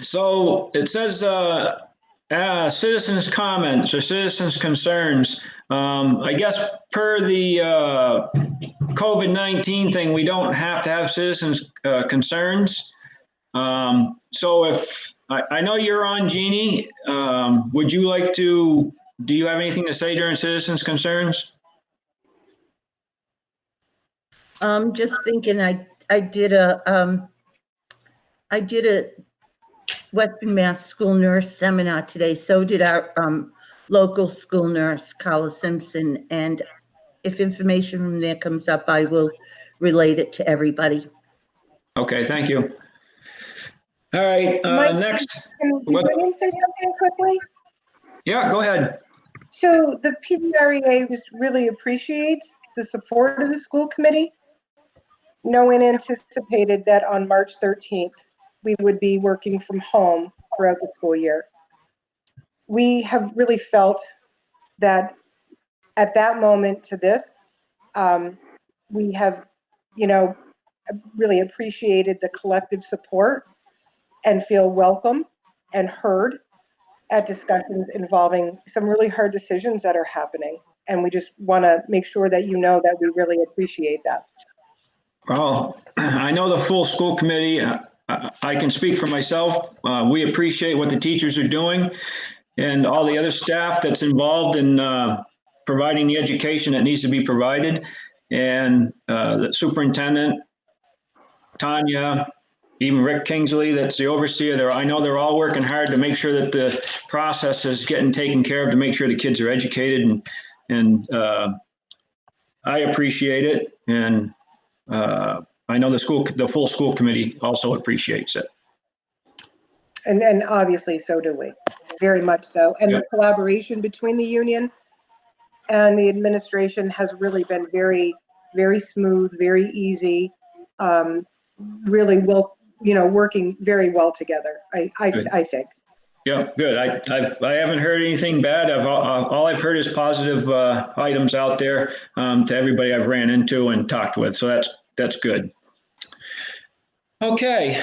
So it says citizens' comments or citizens' concerns. I guess per the COVID-19 thing, we don't have to have citizens' concerns. So if I know you're on, Jeannie, would you like to? Do you have anything to say during citizens' concerns? Just thinking, I did a Western Mass school nurse seminar today. So did our local school nurse, Carla Simpson. And if information from there comes up, I will relate it to everybody. Okay, thank you. All right, Mike, next. Can William say something quickly? Yeah, go ahead. So the PVREA really appreciates the support of the school committee. No one anticipated that on March 13th, we would be working from home throughout the school year. We have really felt that at that moment to this, we have, really appreciated the collective support and feel welcome and heard at discussions involving some really hard decisions that are happening. And we just want to make sure that you know that we really appreciate that. Well, I know the full school committee, I can speak for myself. We appreciate what the teachers are doing and all the other staff that's involved in providing the education that needs to be provided. And the superintendent, Tanya, even Rick Kingsley, that's the overseer. I know they're all working hard to make sure that the process is getting taken care of, to make sure the kids are educated, and I appreciate it. And I know the full school committee also appreciates it. And obviously, so do we, very much so. And Yep. The collaboration between the union and the administration has really been very, very smooth, very easy. Really working very well together. I think. Yeah, good. I haven't heard anything bad. All I've heard is positive items out there to everybody I've ran into and talked with. So that's good. Okay.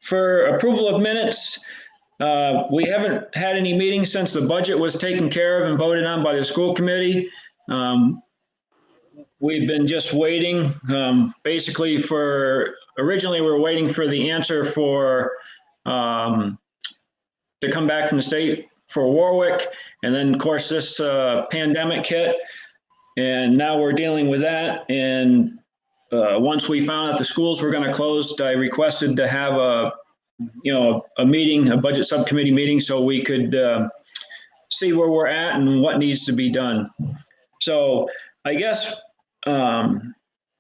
For approval of minutes, we haven't had any meetings since the budget was taken care of and voted on by the school committee. We've been just waiting, basically originally we were waiting for the answer to come back from the state for Warwick. And then of course this pandemic hit, and now we're dealing with that. And once we found out the schools were going to close, I requested to have a meeting, a budget subcommittee meeting, so we could see where we're at and what needs to be done. So I guess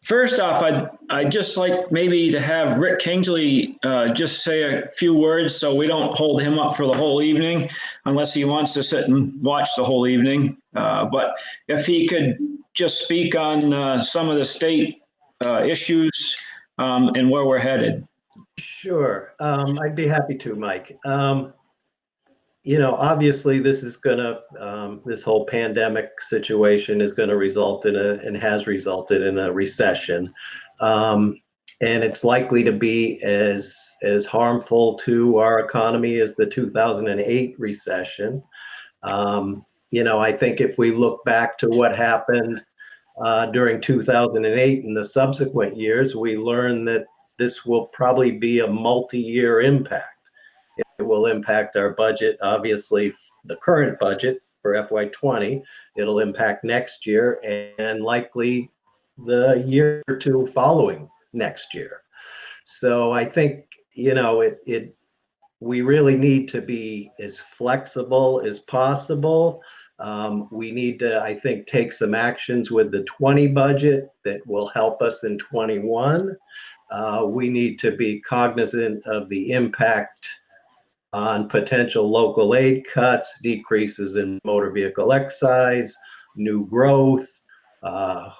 first off, I'd just like maybe to have Rick Kingsley just say a few words so we don't hold him up for the whole evening, unless he wants to sit and watch the whole evening. But if he could just speak on some of the state issues and where we're headed. Sure, I'd be happy to, Mike. Obviously this is this whole pandemic situation is gonna result in and has resulted in a recession. And it's likely to be as harmful to our economy as the 2008 recession. I think if we look back to what happened during 2008 and the subsequent years, we learned that this will probably be a multi-year impact. It will impact our budget, obviously the current budget for FY20. It'll impact next year and likely the year or two following next year. So I think, we really need to be as flexible as possible. We need to, I think, take some actions with the 20 budget that will help us in 21. We need to be cognizant of the impact on potential local aid cuts, decreases in motor vehicle excise, new growth,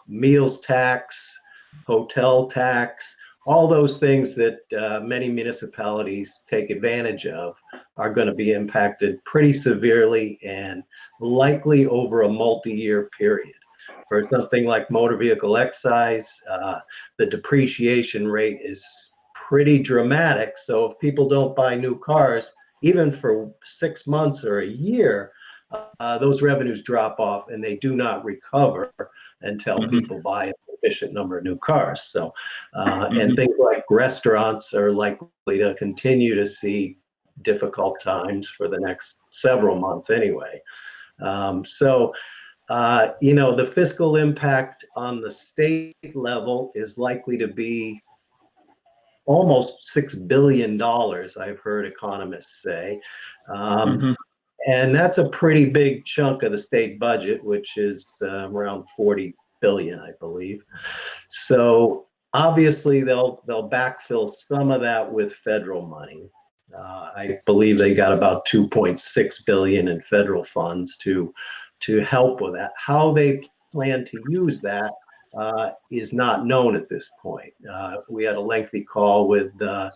meals tax, hotel tax, all those things that many municipalities take advantage of are going to be impacted pretty severely and likely over a multi-year period. For something like motor vehicle excise, the depreciation rate is pretty dramatic. So if people don't buy new cars, even for 6 months or a year, those revenues drop off and they do not recover until people buy a sufficient number of new cars. So, and things like restaurants are likely to continue to see difficult times for the next several months anyway. The fiscal impact on the state level is likely to be almost $6 billion, I've heard economists say. And that's a pretty big chunk of the state budget, which is around 40 billion, I believe. So obviously they'll backfill some of that with federal money. I believe they got about 2.6 billion in federal funds to help with that. How they plan to use that is not known at this point. We had a lengthy call with the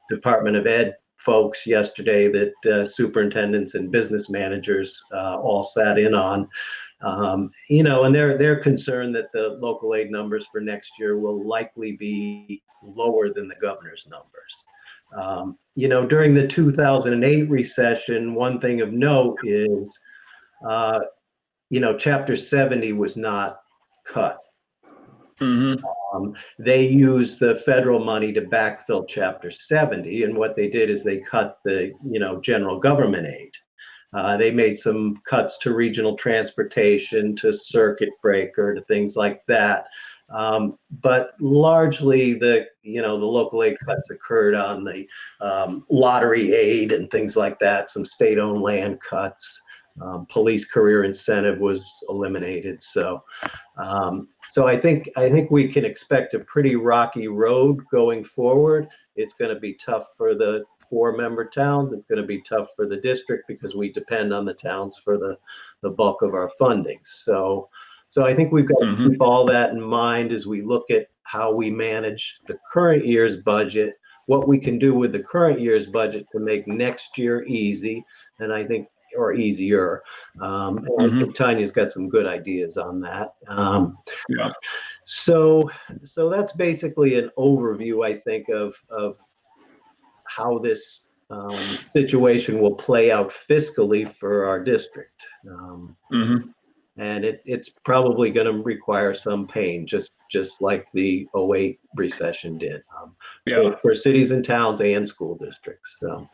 Department of Ed folks yesterday that superintendents and business managers all sat in on. And they're concerned that the local aid numbers for next year will likely be lower than the governor's numbers. During the 2008 recession, one thing of note is, Chapter 70 was not cut. They used the federal money to backfill Chapter 70, and what they did is they cut the, general government aid. They made some cuts to regional transportation, to circuit breaker, to things like that. But largely the local aid cuts occurred on the lottery aid and things like that, some state-owned land cuts. Police career incentive was eliminated. So I think we can expect a pretty rocky road going forward. It's going to be tough for the 4-member towns. It's going to be tough for the district because we depend on the towns for the bulk of our funding. So I think we've got to keep all that in mind as we look at how we manage the current year's budget, what we can do with the current year's budget to make next year easy. And I think or easier. And I think Tanya's got some good ideas on that. So that's basically an overview, I think, of how this situation will play out fiscally for our district. And it's probably going to require some pain, just like the 2008 recession did, for cities and towns and school districts. So.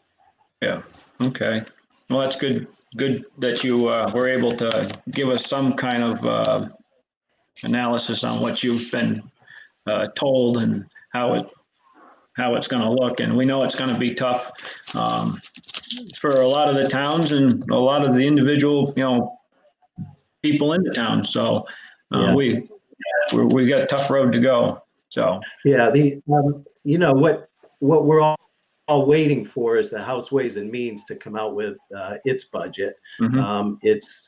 Yeah. Okay. Well, that's good. Good that you were able to give us some kind of analysis on what you've been told and how it's going to look. And we know it's going to be tough for a lot of the towns and a lot of the individual, people in the town. So we got a tough road to go. So what we're all waiting for is the House Ways and Means to come out with its budget. They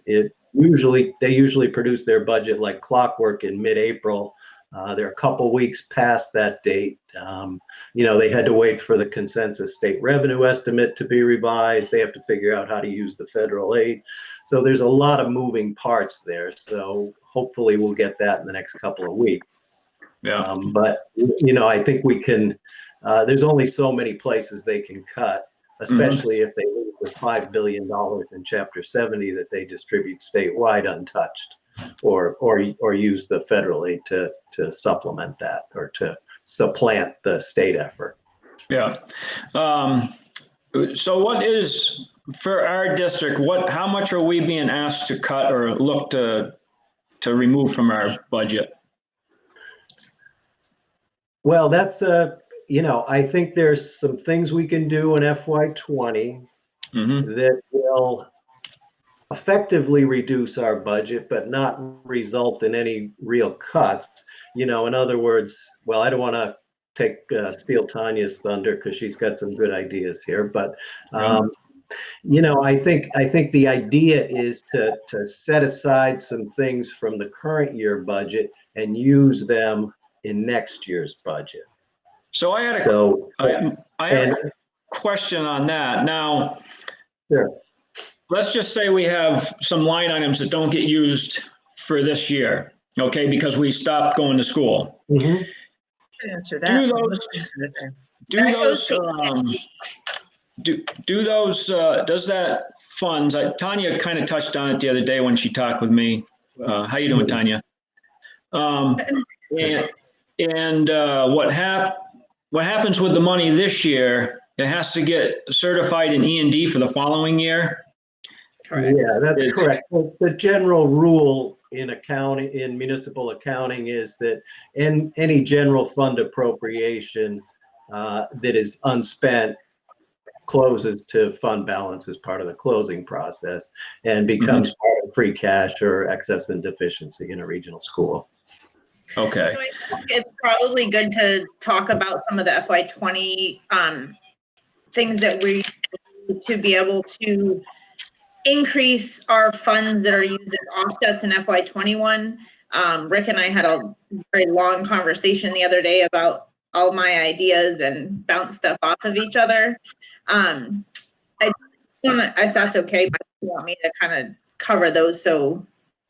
usually produce their budget like clockwork in mid-April. They're a couple weeks past that date. They had to wait for the consensus state revenue estimate to be revised. They have to figure out how to use the federal aid. So there's a lot of moving parts there. So hopefully we'll get that in the next couple of weeks. But I think we can. There's only so many places they can cut, especially if they leave the $5 billion in Chapter 70 that they distribute statewide untouched, or use the federal aid to supplement that or to supplant the state effort. So what is, for our district, how much are we being asked to cut or look to remove from our budget? Well, that's I think there's some things we can do in FY20 that will effectively reduce our budget, but not result in any real cuts. In other words, well, I don't want to steal Tanya's thunder because she's got some good ideas here, but I think the idea is to set aside some things from the current year budget and use them in next year's budget. So I had a question on that. Now, let's just say we have some line items that don't get used for this year, okay, because we stopped going to school. Answer that. do those, do those, does that funds, Tanya kind of touched on it the other day when she talked with me. How you doing, Tanya? And what happens with the money this year, it has to get certified in E&D for the following year? Correct. Yeah, that's correct. The general rule in accounting, in municipal accounting, is that in any general fund appropriation that is unspent closes to fund balance as part of the closing process and becomes part of free cash or excess and deficiency in a regional school. Okay. So I think it's probably good to talk about some of the FY20 things that we do to be able to increase our funds that are used as offsets in FY21. Rick and I had a very long conversation the other day about all my ideas and bounce stuff off of each other. If that's okay, but you want me to kind of cover those so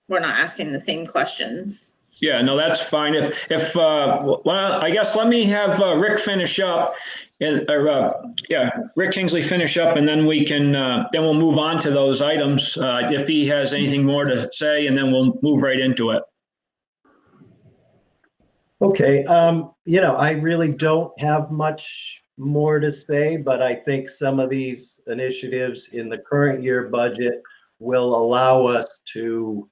we're not asking the same questions. Yeah, no, that's fine. Well, I guess let me have Rick finish up, and Rick Kingsley finish up, and then we can then we'll move on to those items if he has anything more to say, and then we'll move right into it. Okay, I really don't have much more to say, but I think some of these initiatives in the current year budget will allow us to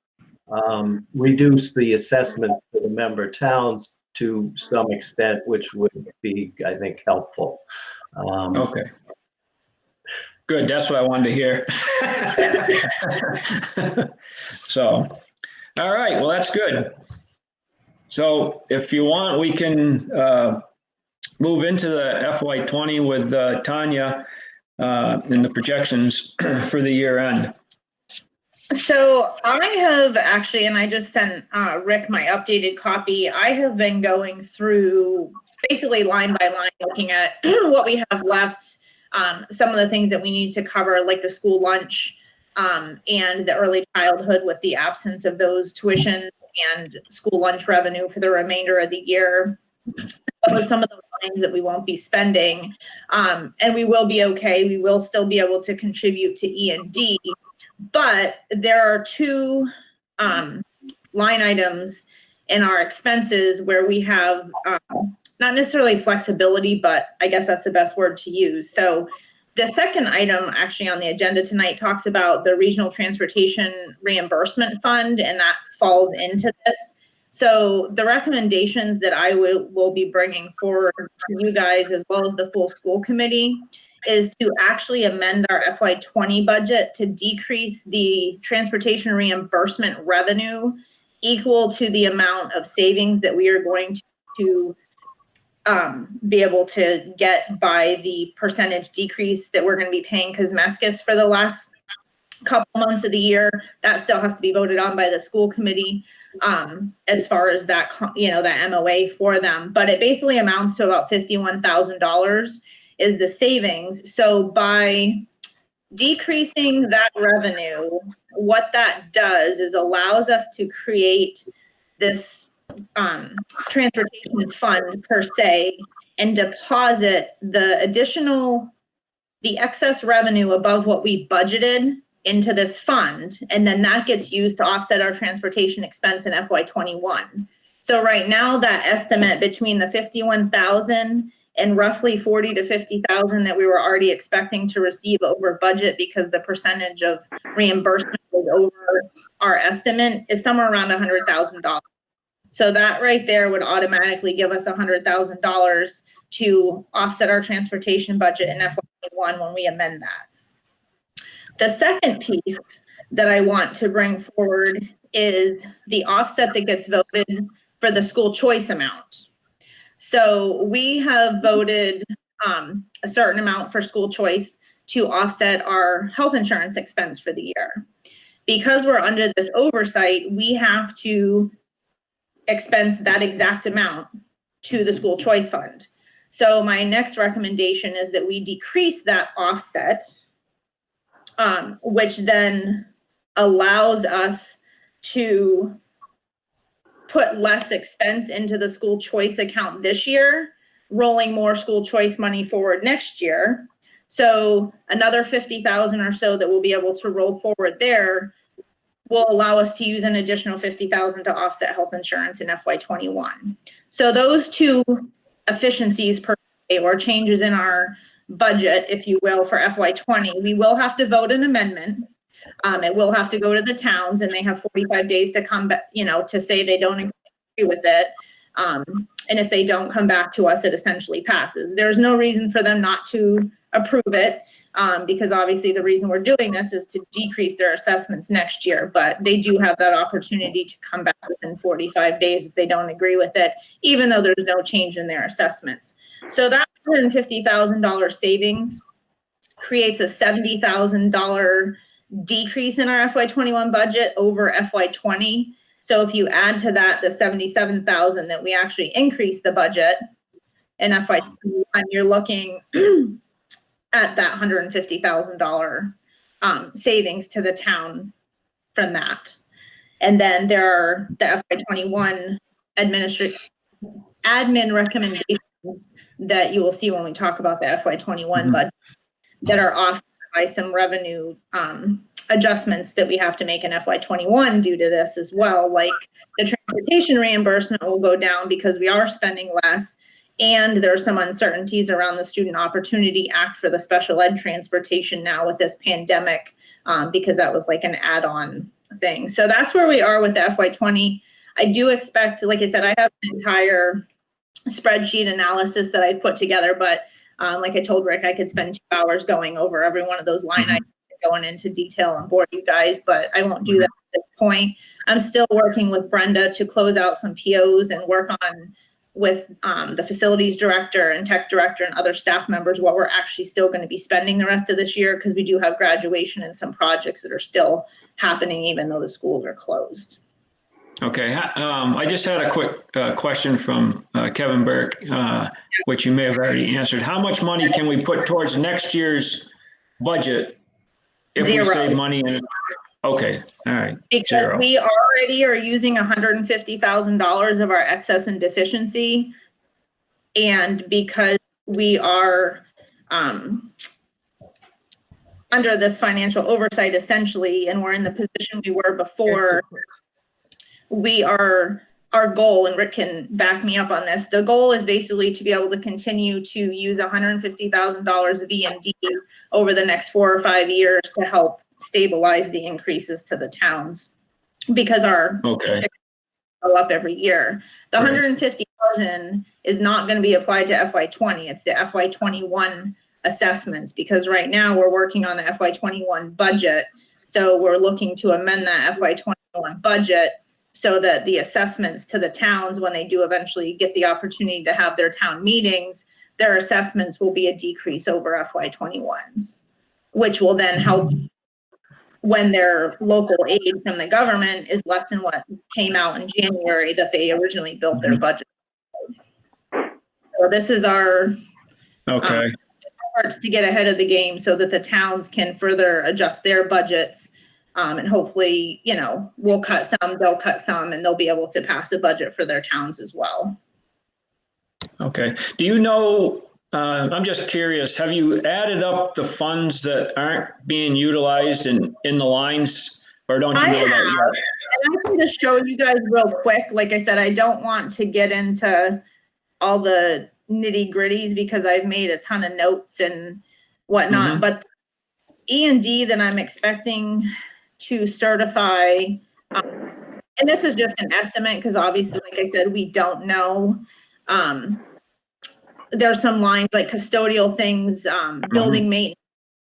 reduce the assessments to the member towns to some extent, which would be, I think, helpful. Okay. Good, that's what I wanted to hear. So, all right, well, that's good. So if you want, we can move into the FY20 with Tanya in the projections for the year end. So I have actually, and I just sent Rick my updated copy. I have been going through basically line by line, looking at what we have left, some of the things that we need to cover, like the school lunch and the early childhood with the absence of those tuition and school lunch revenue for the remainder of the year. Some of the lines that we won't be spending, and we will be okay. We will still be able to contribute to E&D. But there are two line items in our expenses where we have not necessarily flexibility, but I guess that's the best word to use. So the second item actually on the agenda tonight talks about the Regional Transportation Reimbursement Fund, and that falls into this. So the recommendations that I will be bringing forward to you guys, as well as the full school committee, is to actually amend our FY20 budget to decrease the transportation reimbursement revenue equal to the amount of savings that we are going to be able to get by the percentage decrease that we're going to be paying Kosmeskis for the last couple months of the year. That still has to be voted on by the school committee as far as that, that MOA for them. But it basically amounts to about $51,000 is the savings. So by decreasing that revenue, what that does is allows us to create this transportation fund per se and deposit the excess revenue above what we budgeted into this fund. And then that gets used to offset our transportation expense in FY21. So right now that estimate between the 51,000 and roughly 40 to 50,000 that we were already expecting to receive over budget because the percentage of reimbursement was over our estimate is somewhere around $100,000. So that right there would automatically give us $100,000 to offset our transportation budget in FY21 when we amend that. The second piece that I want to bring forward is the offset that gets voted for the school choice amount. So we have voted a certain amount for school choice to offset our health insurance expense for the year. Because we're under this oversight, we have to expense that exact amount to the school choice fund. So my next recommendation is that we decrease that offset, which then allows us to put less expense into the school choice account this year rolling more school choice money forward next year. So another 50,000 or so that we'll be able to roll forward there will allow us to use an additional 50,000 to offset health insurance in FY21. So those two efficiencies per se, or changes in our budget, if you will, for FY20, we will have to vote an amendment. It will have to go to the towns, and they have 45 days to come back, to say they don't agree with it. And if they don't come back to us, it essentially passes. There's no reason for them not to approve it, because obviously the reason we're doing this is to decrease their assessments next year, but they do have that opportunity to come back within 45 days if they don't agree with it, even though there's no change in their assessments. So that $150,000 savings creates a $70,000 decrease in our FY21 budget over FY20. So if you add to that the 77,000 that we actually increased the budget in FY21, you're looking at that $150,000 savings to the town from that. And then there are the FY21 admin recommendations that you will see when we talk about the FY21 budget that are offset by some revenue adjustments that we have to make in FY21 due to this as well. Like the transportation reimbursement will go down because we are spending less, and there are some uncertainties around the Student Opportunity Act for the special ed transportation now with this pandemic, because that was like an add-on thing. So that's where we are with the FY20. I do expect, like I said, I have an entire spreadsheet analysis that I've put together, but like I told Rick, I could spend 2 hours going over every one of those line items, going into detail and bore you guys, but I won't do that at this point. I'm still working with Brenda to close out some POs and work on with the facilities director and tech director and other staff members what we're actually still going to be spending the rest of this year, because we do have graduation and some projects that are still happening even though the schools are closed. Okay, I just had a quick question from Kevin Burke, which you may have already answered. How much money can we put towards next year's budget if Zero. we save money? Okay, all right. Because Zero. we already are using $150,000 of our excess and deficiency, and because we are under this financial oversight essentially, and we're in the position we were before, our goal, and Rick can back me up on this, the goal is basically to be able to continue to use $150,000 of E&D over the next 4 or 5 years to help stabilize the increases to the towns, because our go up every year. The 150,000 is not going to be applied to FY20. It's the FY21 assessments, because right now we're working on the FY21 budget. So we're looking to amend that FY21 budget so that the assessments to the towns, when they do eventually get the opportunity to have their town meetings, their assessments will be a decrease over FY21s, which will then help when their local aid from the government is less than what came out in January that they originally built their budget. So this is our efforts to get ahead of the game so that the towns can further adjust their budgets. And hopefully, we'll cut some, they'll cut some, and they'll be able to pass a budget for their towns as well. Okay. Do you know, I'm just curious, have you added up the funds that aren't being utilized in the lines, or don't you know that yet? And I can just show you guys real quick. Like I said, I don't want to get into all the nitty gritties because I've made a ton of notes and whatnot, but E&D that I'm expecting to certify, and this is just an estimate because obviously, like I said, we don't know. There's some lines like custodial things, building maintenance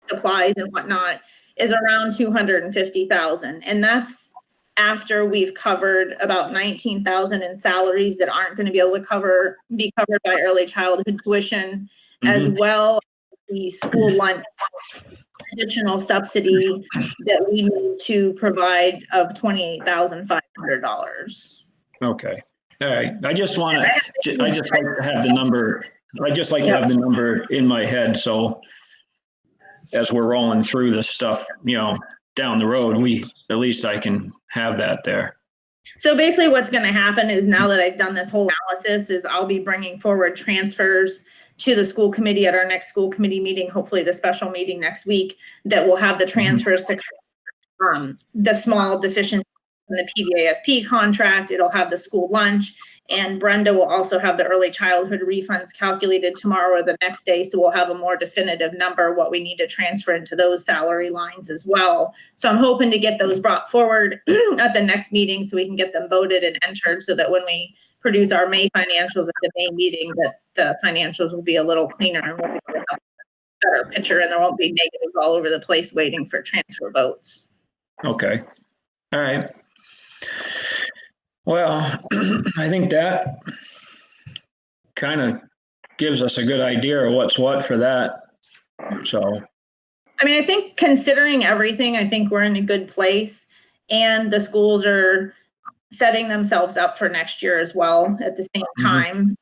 supplies and whatnot is around 250,000, and that's after we've covered about 19,000 in salaries that aren't going to be able to be covered by early childhood tuition, as well as the school lunch additional subsidy that we need to provide of $28,500. Okay. All right. I just like to have the number. I just like to have the number in my head. So as we're rolling through this stuff, down the road, at least I can have that there. So basically what's going to happen is, now that I've done this whole analysis, is I'll be bringing forward transfers to the school committee at our next school committee meeting, hopefully the special meeting next week, that will have the transfers to the small deficiency in the PVASP contract. It'll have the school lunch, and Brenda will also have the early childhood refunds calculated tomorrow or the next day. So we'll have a more definitive number, what we need to transfer into those salary lines as well. So I'm hoping to get those brought forward at the next meeting so we can get them voted and entered, so that when we produce our May financials at the May meeting, that the financials will be a little cleaner and we'll be able to have a better picture, and there won't be negatives all over the place waiting for transfer votes. Okay. All right. Well, I think that kind of gives us a good idea of what's what for that. So, I mean, I think considering everything, I think we're in a good place, and the schools are setting themselves up for next year as well at the same time.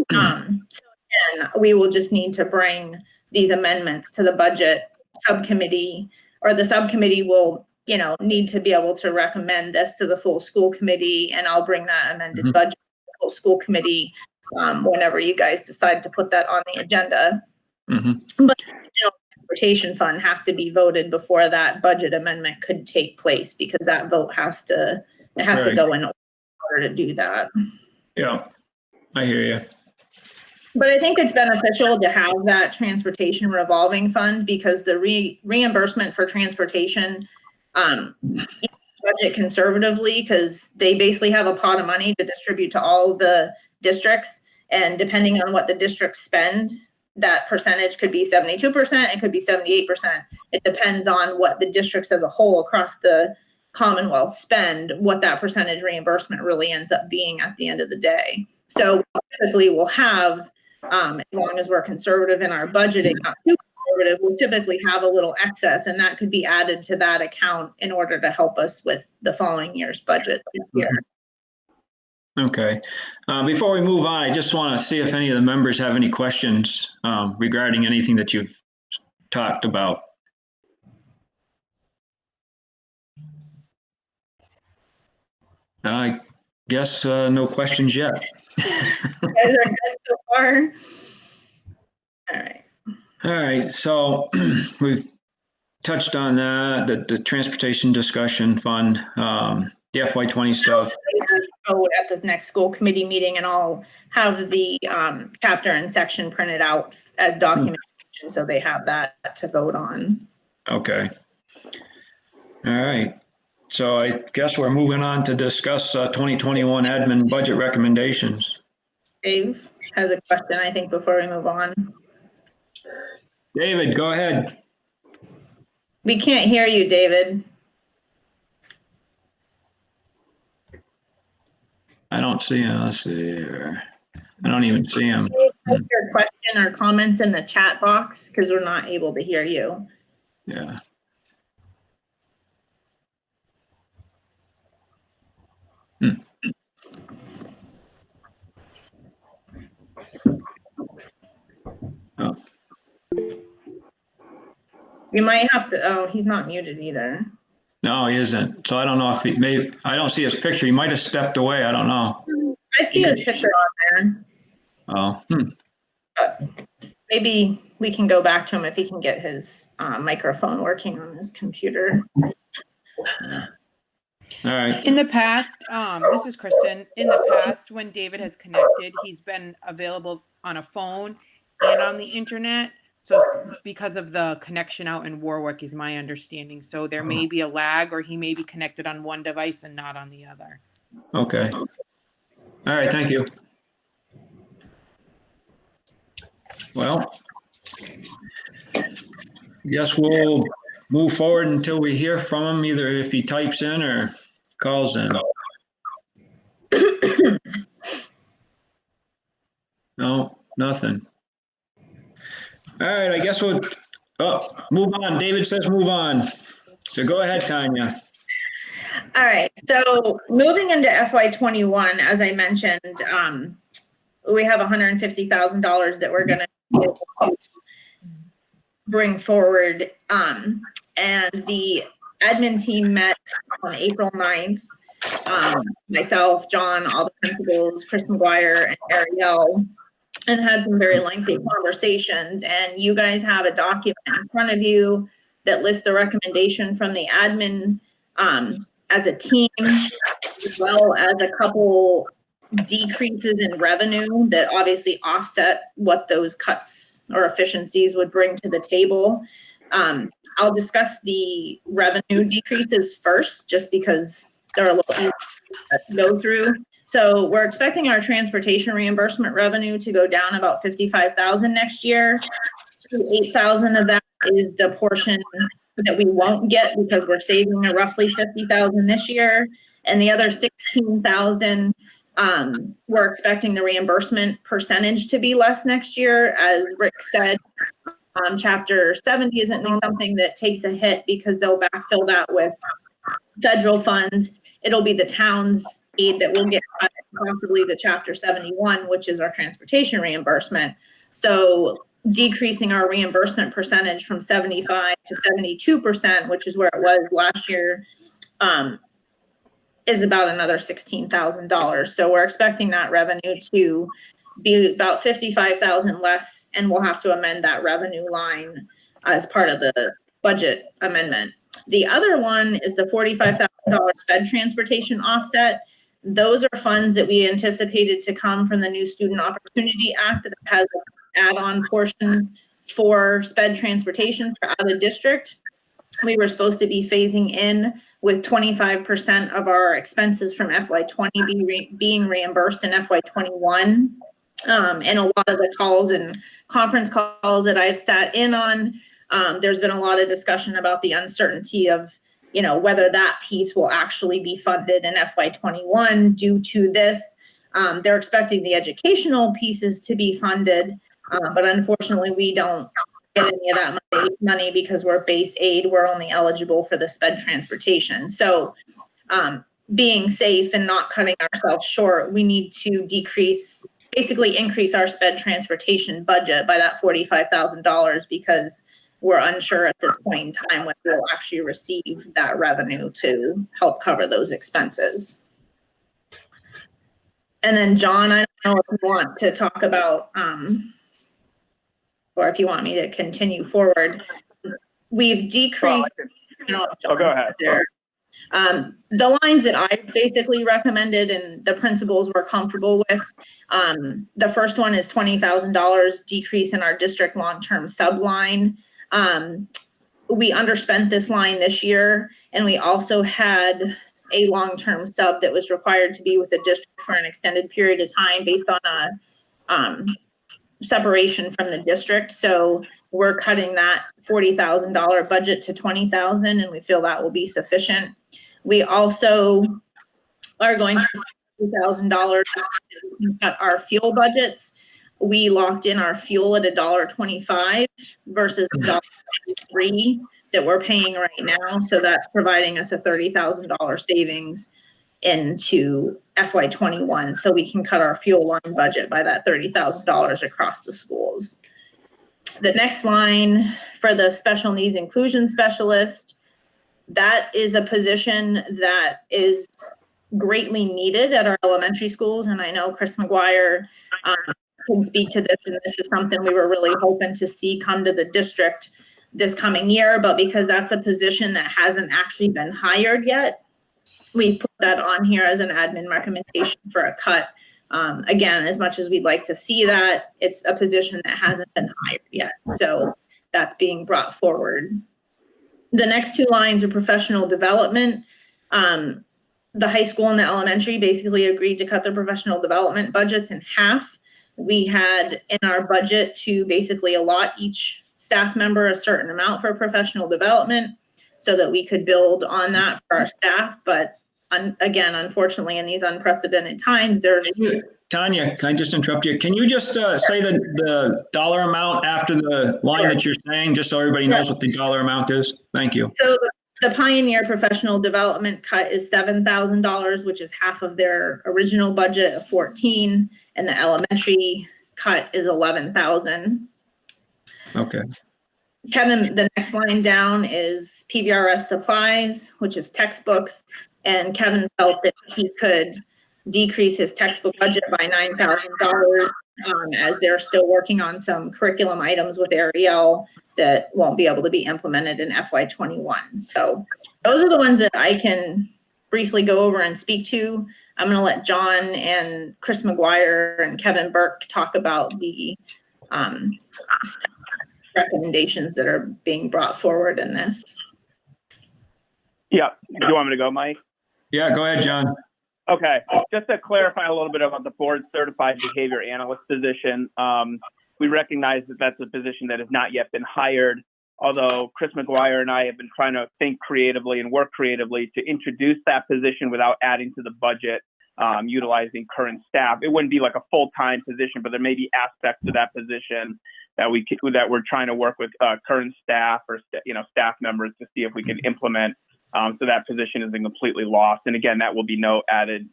So again, we will just need to bring these amendments to the budget subcommittee, or the subcommittee will, you know, need to be able to recommend this to the full school committee, and I'll bring that amended budget to the full school committee whenever you guys decide to put that on the agenda. But you know, transportation fund has to be voted before that budget amendment could take place, because that vote has to go in order to do that. yeah, I hear you. But I think it's beneficial to have that transportation revolving fund, because the reimbursement for transportation budget conservatively, because they basically have a pot of money to distribute to all the districts, and depending on what the districts spend, that percentage could be 72%, it could be 78%. It depends on what the districts as a whole across the Commonwealth spend, what that percentage reimbursement really ends up being at the end of the day. So typically we'll have, as long as we're conservative in our budgeting, not too conservative, we'll typically have a little excess, and that could be added to that account in order to help us with the following year's budget this year. Okay. Before we move on, I just want to see if any of the members have any questions regarding anything that you've talked about. I guess no questions yet. You guys are good so far? All right. All right. So we've touched on that, the transportation discussion fund, the FY20 stuff. Vote at this next school committee meeting, and I'll have the chapter and section printed out as documentation, so they have that to vote on. Okay. All right. So I guess we're moving on to discuss 2021 admin budget recommendations. Dave has a question, I think, before we move on. David, go ahead. We can't hear you, David. I don't see him. Let's see here. I don't even see him. Put your question or comments in the chat box, because we're not able to hear you. Yeah. Oh. You might have to, oh, he's not muted either. No, he isn't. So I don't know if he may, I don't see his picture. He might have stepped away. I don't know. I see his picture on there. Oh. But maybe we can go back to him if he can get his microphone working on his computer. All right. In the past, this is Kristen. In the past, when David has connected, he's been available on a phone and on the internet. So because of the connection out in Warwick is my understanding. So there may be a lag, or he may be connected on one device and not on the other. Okay. All right. Thank you. Well, guess we'll move forward until we hear from him, either if he types in or calls in. No, nothing. All right, I guess we'll move on. David says move on. So go ahead, Tanya. All right, so moving into FY21, as I mentioned, we have $150,000 that we're going to bring forward. And the admin team met on April 9th myself, John, all the principals, Chris McGuire and Ariel, and had some very lengthy conversations. And you guys have a document in front of you that lists the recommendation from the admin as a team, as well as a couple decreases in revenue that obviously offset what those cuts or efficiencies would bring to the table. I'll discuss the revenue decreases first, just because they're a little easier to go through. So we're expecting our transportation reimbursement revenue to go down about 55,000 next year. 8,000 of that is the portion that we won't get because we're saving roughly 50,000 this year. And the other 16,000, we're expecting the reimbursement percentage to be less next year. As Rick said, Chapter 70 isn't something that takes a hit because they'll backfill that with federal funds. It'll be the town's aid that will get cut, possibly the Chapter 71, which is our transportation reimbursement. So decreasing our reimbursement percentage from 75 to 72%, which is where it was last year, is about another $16,000. So we're expecting that revenue to be about 55,000 less, and we'll have to amend that revenue line as part of the budget amendment. The other one is the $45,000 sped transportation offset. Those are funds that we anticipated to come from the new Student Opportunity Act that has an add-on portion for sped transportation for out of district. We were supposed to be phasing in with 25% of our expenses from FY20 being reimbursed in FY21. And a lot of the calls and conference calls that I've sat in on, there's been a lot of discussion about the uncertainty of, whether that piece will actually be funded in FY21 due to this. They're expecting the educational pieces to be funded, but unfortunately we don't get any of that money because we're base aid. We're only eligible for the sped transportation. So being safe and not cutting ourselves short, we need to basically increase our sped transportation budget by that $45,000 because we're unsure at this point in time whether we'll actually receive that revenue to help cover those expenses. And then John, I don't know if you want to talk about, or if you want me to continue forward. We've decreased. Go ahead. The lines that I basically recommended and the principals were comfortable with. The first one is $20,000 decrease in our district long-term sub line. We underspent this line this year, and we also had a long-term sub that was required to be with the district for an extended period of time based on a separation from the district. So we're cutting that $40,000 budget to $20,000, and we feel that will be sufficient. We also are going to $2,000 cut our fuel budgets. We locked in our fuel at $1.25 versus $1.03 that we're paying right now. So that's providing us a $30,000 savings into FY21. So we can cut our fuel line budget by that $30,000 across the schools. The next line for the special needs inclusion specialist, that is a position that is greatly needed at our elementary schools. And I know Chris McGuire can speak to this, and this is something we were really hoping to see come to the district this coming year, but because that's a position that hasn't actually been hired yet, we've put that on here as an admin recommendation for a cut. Again, as much as we'd like to see that, it's a position that hasn't been hired yet. So that's being brought forward. The next two lines are professional development. The high school and the elementary basically agreed to cut their professional development budgets in half. We had in our budget to basically allot each staff member a certain amount for professional development so that we could build on that for our staff. But again, unfortunately, in these unprecedented times, Tanya, can I just interrupt you? Can you just say the dollar amount after the line that you're saying, just so everybody knows what the dollar amount is? Thank you. So the Pioneer professional development cut is $7,000, which is half of their original budget of $14,000, and the elementary cut is $11,000. Okay. Kevin, the next line down is PVRS supplies, which is textbooks. and Kevin felt that he could decrease his textbook budget by $9,000 as they're still working on some curriculum items with Ariel that won't be able to be implemented in FY21. So those are the ones that I can briefly go over and speak to. I'm going to let John and Chris McGuire and Kevin Burke talk about the recommendations that are being brought forward in this. Yeah. Do you want me to go, Mike? Yeah, go ahead, John. Okay. Just to clarify a little bit about the board certified behavior analyst position, we recognize that that's a position that has not yet been hired, although Chris McGuire and I have been trying to think creatively and work creatively to introduce that position without adding to the budget, utilizing current staff. It wouldn't be like a full-time position, but there may be aspects of that position that we're trying to work with current staff or staff members to see if we can implement. So that position isn't completely lost. And again, that will be no added,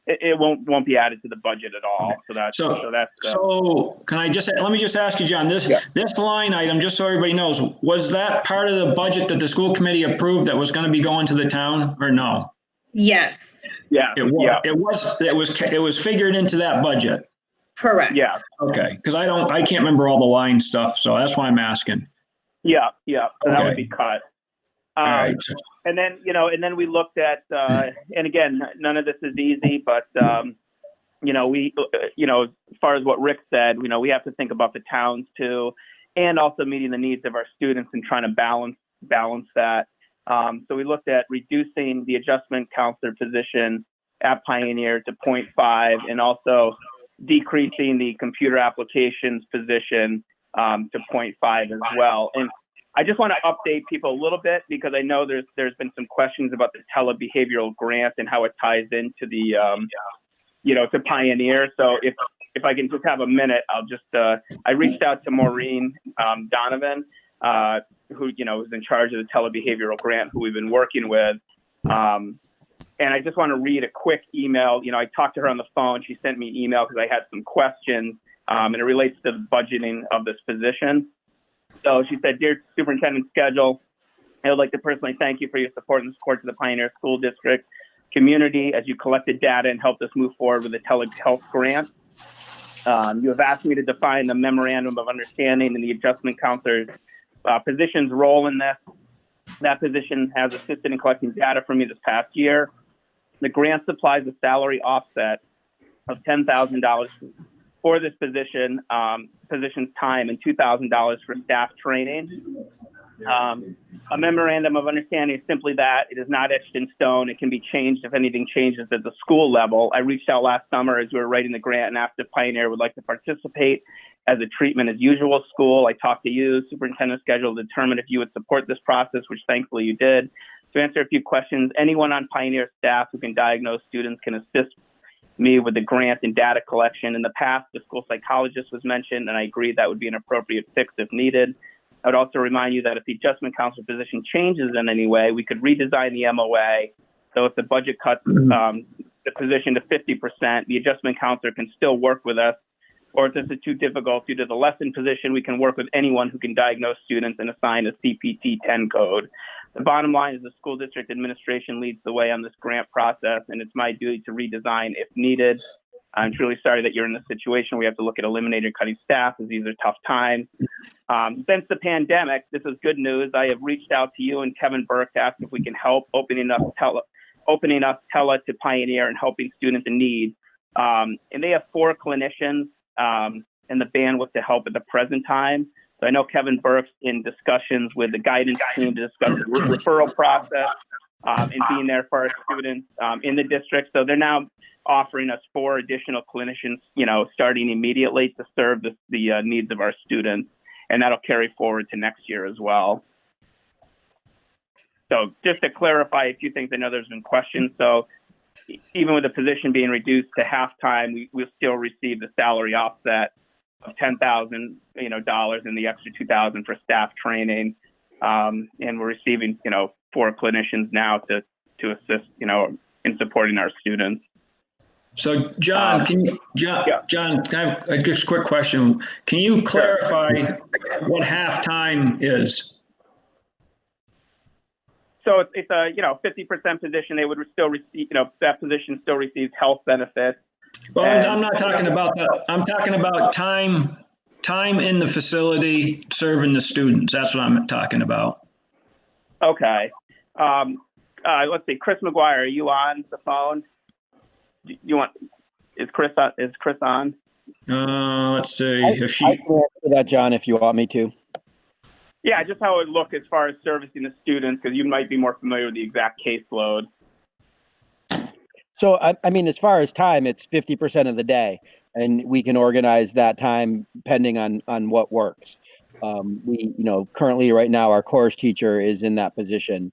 it won't be added to the budget at all. Okay. So that's so can I let me just ask you, John, this line item, just so everybody knows, was that part of the budget that the school committee approved that was going to be going to the town, or no? Yes. Yeah. It was figured into that budget. Correct. Yeah. Okay. Because I can't remember all the line stuff, so that's why I'm asking. Yeah. So that Okay. would be cut. All right. And then we looked at, and again, none of this is easy, but, we, as far as what Rick said, we have to think about the towns too, and also meeting the needs of our students and trying to balance that. So we looked at reducing the adjustment counselor position at Pioneer to 0.5 and also decreasing the computer applications position to 0.5 as well. And I just want to update people a little bit because I know there's been some questions about the telebehavioral grant and how it ties into the, to Pioneer. So if I can just have a minute, I'll just, I reached out to Maureen Donovan, who, is in charge of the telebehavioral grant, who we've been working with. And I just want to read a quick email. I talked to her on the phone. She sent me an email because I had some questions, and it relates to the budgeting of this position. So she said, "Dear Superintendent Schedule, I would like to personally thank you for your support and support to the Pioneer School District community as you collected data and helped us move forward with the telehealth grant. You have asked me to define the memorandum of understanding and the adjustment counselor's position's role in this. That position has assisted in collecting data for me this past year. The grant supplies a salary offset of $10,000 for this position's time and $2,000 for staff training. A memorandum of understanding is simply that. It is not etched in stone. It can be changed if anything changes at the school level. I reached out last summer as we were writing the grant and asked if Pioneer would like to participate as a treatment as usual school. I talked to you, Superintendent Schedule, to determine if you would support this process, which thankfully you did. To answer a few questions, anyone on Pioneer staff who can diagnose students can assist me with the grant and data collection. In the past, the school psychologist was mentioned, and I agreed that would be an appropriate fix if needed. I would also remind you that if the adjustment counselor position changes in any way, we could redesign the MOA. So if the budget cuts the position to 50%, the adjustment counselor can still work with us. Or if this is too difficult due to the lesson position, we can work with anyone who can diagnose students and assign a CPT 10 code. The bottom line is the school district administration leads the way on this grant process, and it's my duty to redesign if needed. I'm truly sorry that you're in this situation where we have to look at eliminating or cutting staff, as these are tough times. Since the pandemic, this is good news. I have reached out to you and Kevin Burke to ask if we can help opening up tele to Pioneer and helping students in need. And they have 4 clinicians and the bandwidth to help at the present time. So I know Kevin Burke's in discussions with the guidance team to discuss the referral process and being there for our students in the district. So they're now offering us 4 additional clinicians, starting immediately to serve the needs of our students. And that'll carry forward to next year as well. So just to clarify a few things, I know there's been questions. So even with the position being reduced to half-time, we'll still receive the salary offset of $10,000, and the extra $2,000 for staff training. And we're receiving, 4 clinicians now to assist, in supporting our students. So John, John, can I have just a quick question? Can you clarify what halftime is? So it's a 50% position. They would still receive, that position still receives health benefits. Well, And- I'm not talking about that. I'm talking about time in the facility serving the students. That's what I'm talking about. Okay. Let's see. Chris McGuire, are you on the phone? Is Chris on? Let's see if she. I can answer that, John, if you want me to. Yeah, just how it would look as far as servicing the students, because you might be more familiar with the exact caseload. So, I mean, as far as time, it's 50% of the day, and we can organize that time depending on what works. Currently right now, our course teacher is in that position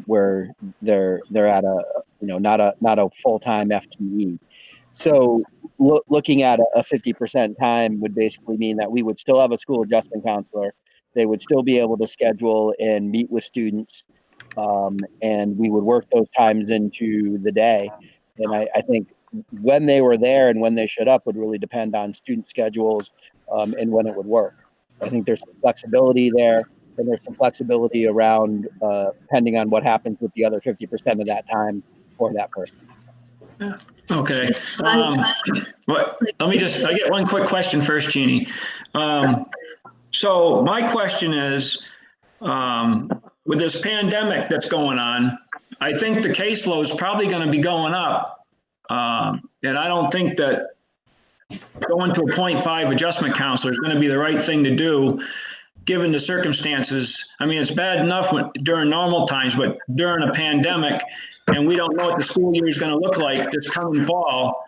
where they're at a, not a full-time FTE. So looking at a 50% time would basically mean that we would still have a school adjustment counselor. They would still be able to schedule and meet with students, and we would work those times into the day. And I think when they were there and when they showed up would really depend on student schedules and when it would work. I think there's some flexibility there, and there's some flexibility around depending on what happens with the other 50% of that time for that person. Okay. I get one quick question first, Jeannie. So my question is, with this pandemic that's going on, I think the caseload is probably going to be going up. And I don't think that going to a 0.5 adjustment counselor is going to be the right thing to do, given the circumstances. I mean, it's bad enough during normal times, but during a pandemic, and we don't know what the school year is going to look like this coming fall,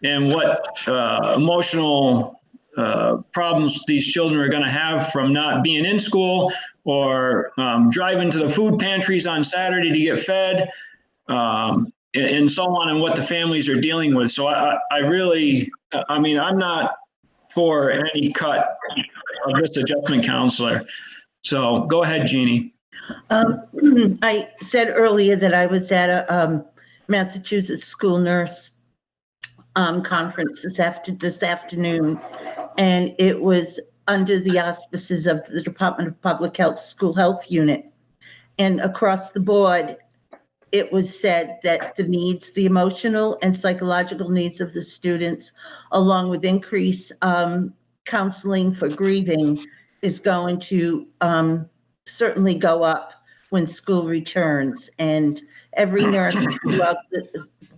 and what emotional problems these children are going to have from not being in school or driving to the food pantries on Saturday to get fed, and so on, and what the families are dealing with. So I'm not for any cut of this adjustment counselor. So go ahead, Jeannie. I said earlier that I was at a Massachusetts school nurse conference this afternoon, and it was under the auspices of the Department of Public Health School Health Unit. And across the board, it was said that the emotional and psychological needs of the students, along with increased counseling for grieving, is going to certainly go up when school returns. And every nurse throughout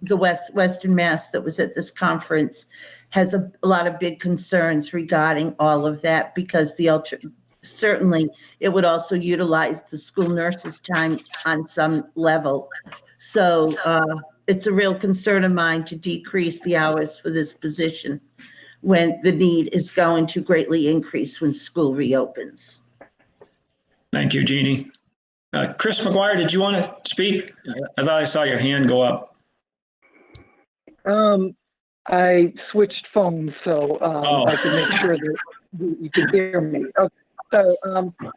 the Western Mass that was at this conference has a lot of big concerns regarding all of that, because certainly it would also utilize the school nurses' time on some level. So it's a real concern of mine to decrease the hours for this position when the need is going to greatly increase when school reopens. Thank you, Jeannie. Chris McGuire, did you want to speak? I thought I saw your hand go up. I switched phones, so I could make sure that you could hear me. Okay. So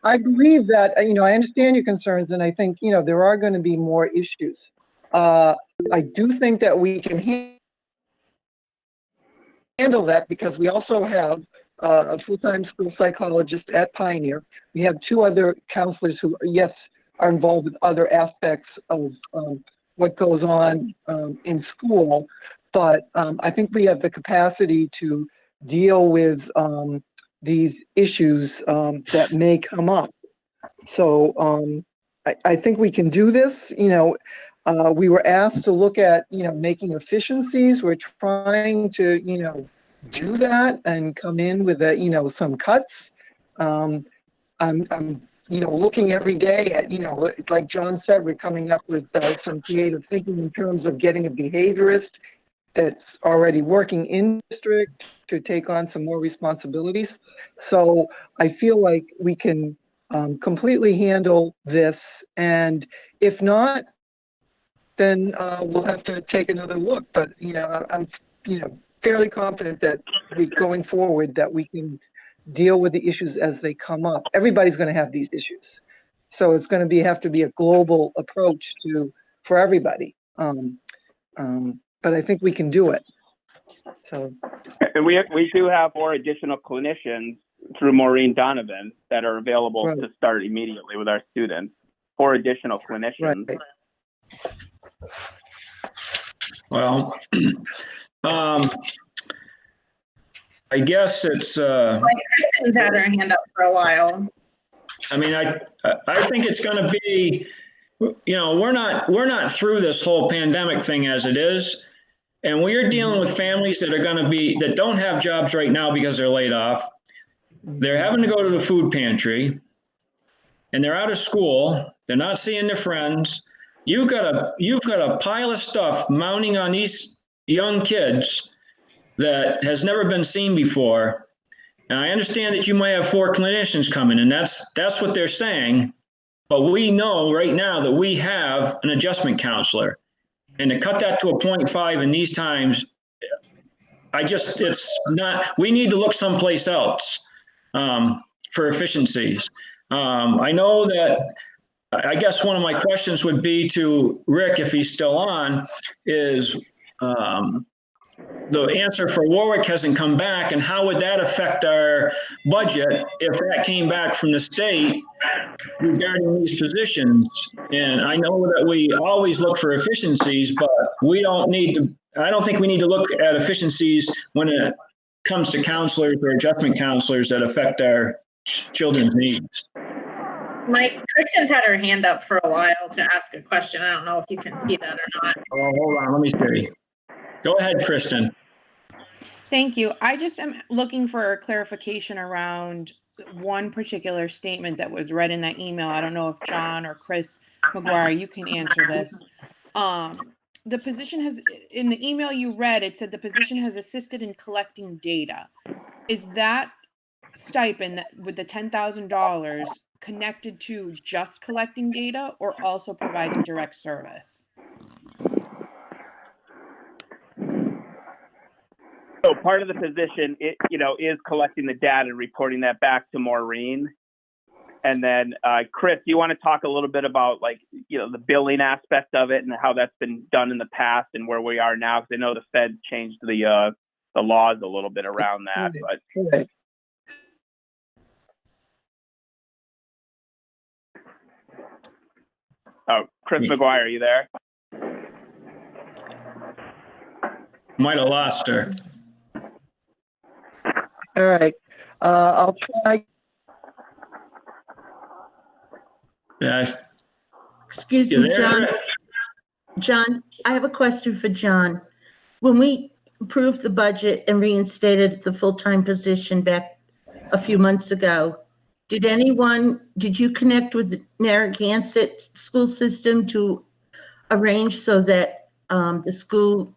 I believe that, I understand your concerns, and I think, there are going to be more issues. I do think that we can handle that, because we also have a full-time school psychologist at Pioneer. We have two other counselors who, yes, are involved with other aspects of what goes on in school. But I think we have the capacity to deal with these issues that may come up. So I think we can do this. We were asked to look at, making efficiencies. We're trying to, do that and come in with, some cuts. I'm looking every day at, like John said, we're coming up with some creative thinking in terms of getting a behaviorist that's already working in district to take on some more responsibilities. So I feel like we can completely handle this, and if not, then we'll have to take another look. But I'm fairly confident that going forward that we can deal with the issues as they come up. Everybody's going to have these issues, so it's going to have to be a global approach for everybody. But I think we can do it. So, and we do have more additional clinicians through Maureen Donovan that are available to start immediately with our students. or additional clinicians. Right. Well, I guess it's, Kristen's had her hand up for a while. I mean, I think it's going to be, you know, we're not through this whole pandemic thing as it is. And we're dealing with families that are going to be, that don't have jobs right now because they're laid off. They're having to go to the food pantry and they're out of school. They're not seeing their friends. You've got a pile of stuff mounting on these young kids that has never been seen before. And I understand that you might have 4 clinicians coming, and that's what they're saying. But we know right now that we have an adjustment counselor. And to cut that to a 0.5 in these times, it's not, we need to look someplace else for efficiencies. I know that, I guess one of my questions would be to Rick, if he's still on, is the answer for Warwick hasn't come back, and how would that affect our budget if that came back from the state regarding these positions? And I know that we always look for efficiencies, but we don't need to, I don't think we need to look at efficiencies when it comes to counselors or adjustment counselors that affect our children's needs. Kristen's had her hand up for a while to ask a question. I don't know if you can see that or not. Oh, hold on, let me see. Go ahead, Kristen. Thank you. I just am looking for clarification around one particular statement that was read in that email. I don't know if John or Chris McGuire, you can answer this. The position has, in the email you read, it said the position has assisted in collecting data. Is that stipend with the $10,000 connected to just collecting data or also providing direct service? So part of the position, is collecting the data and reporting that back to Maureen. And then, Chris, you want to talk a little bit about the billing aspect of it and how that's been done in the past and where we are now? Because I know the Fed changed the laws a little bit around that. But oh, Chris McGuire, are you there? Might have lost her. All right. I'll try. Yeah. Excuse You me, there? John. John, I have a question for John. When we approved the budget and reinstated the full-time position back a few months ago, did you connect with the Narragansett school system to arrange so that the school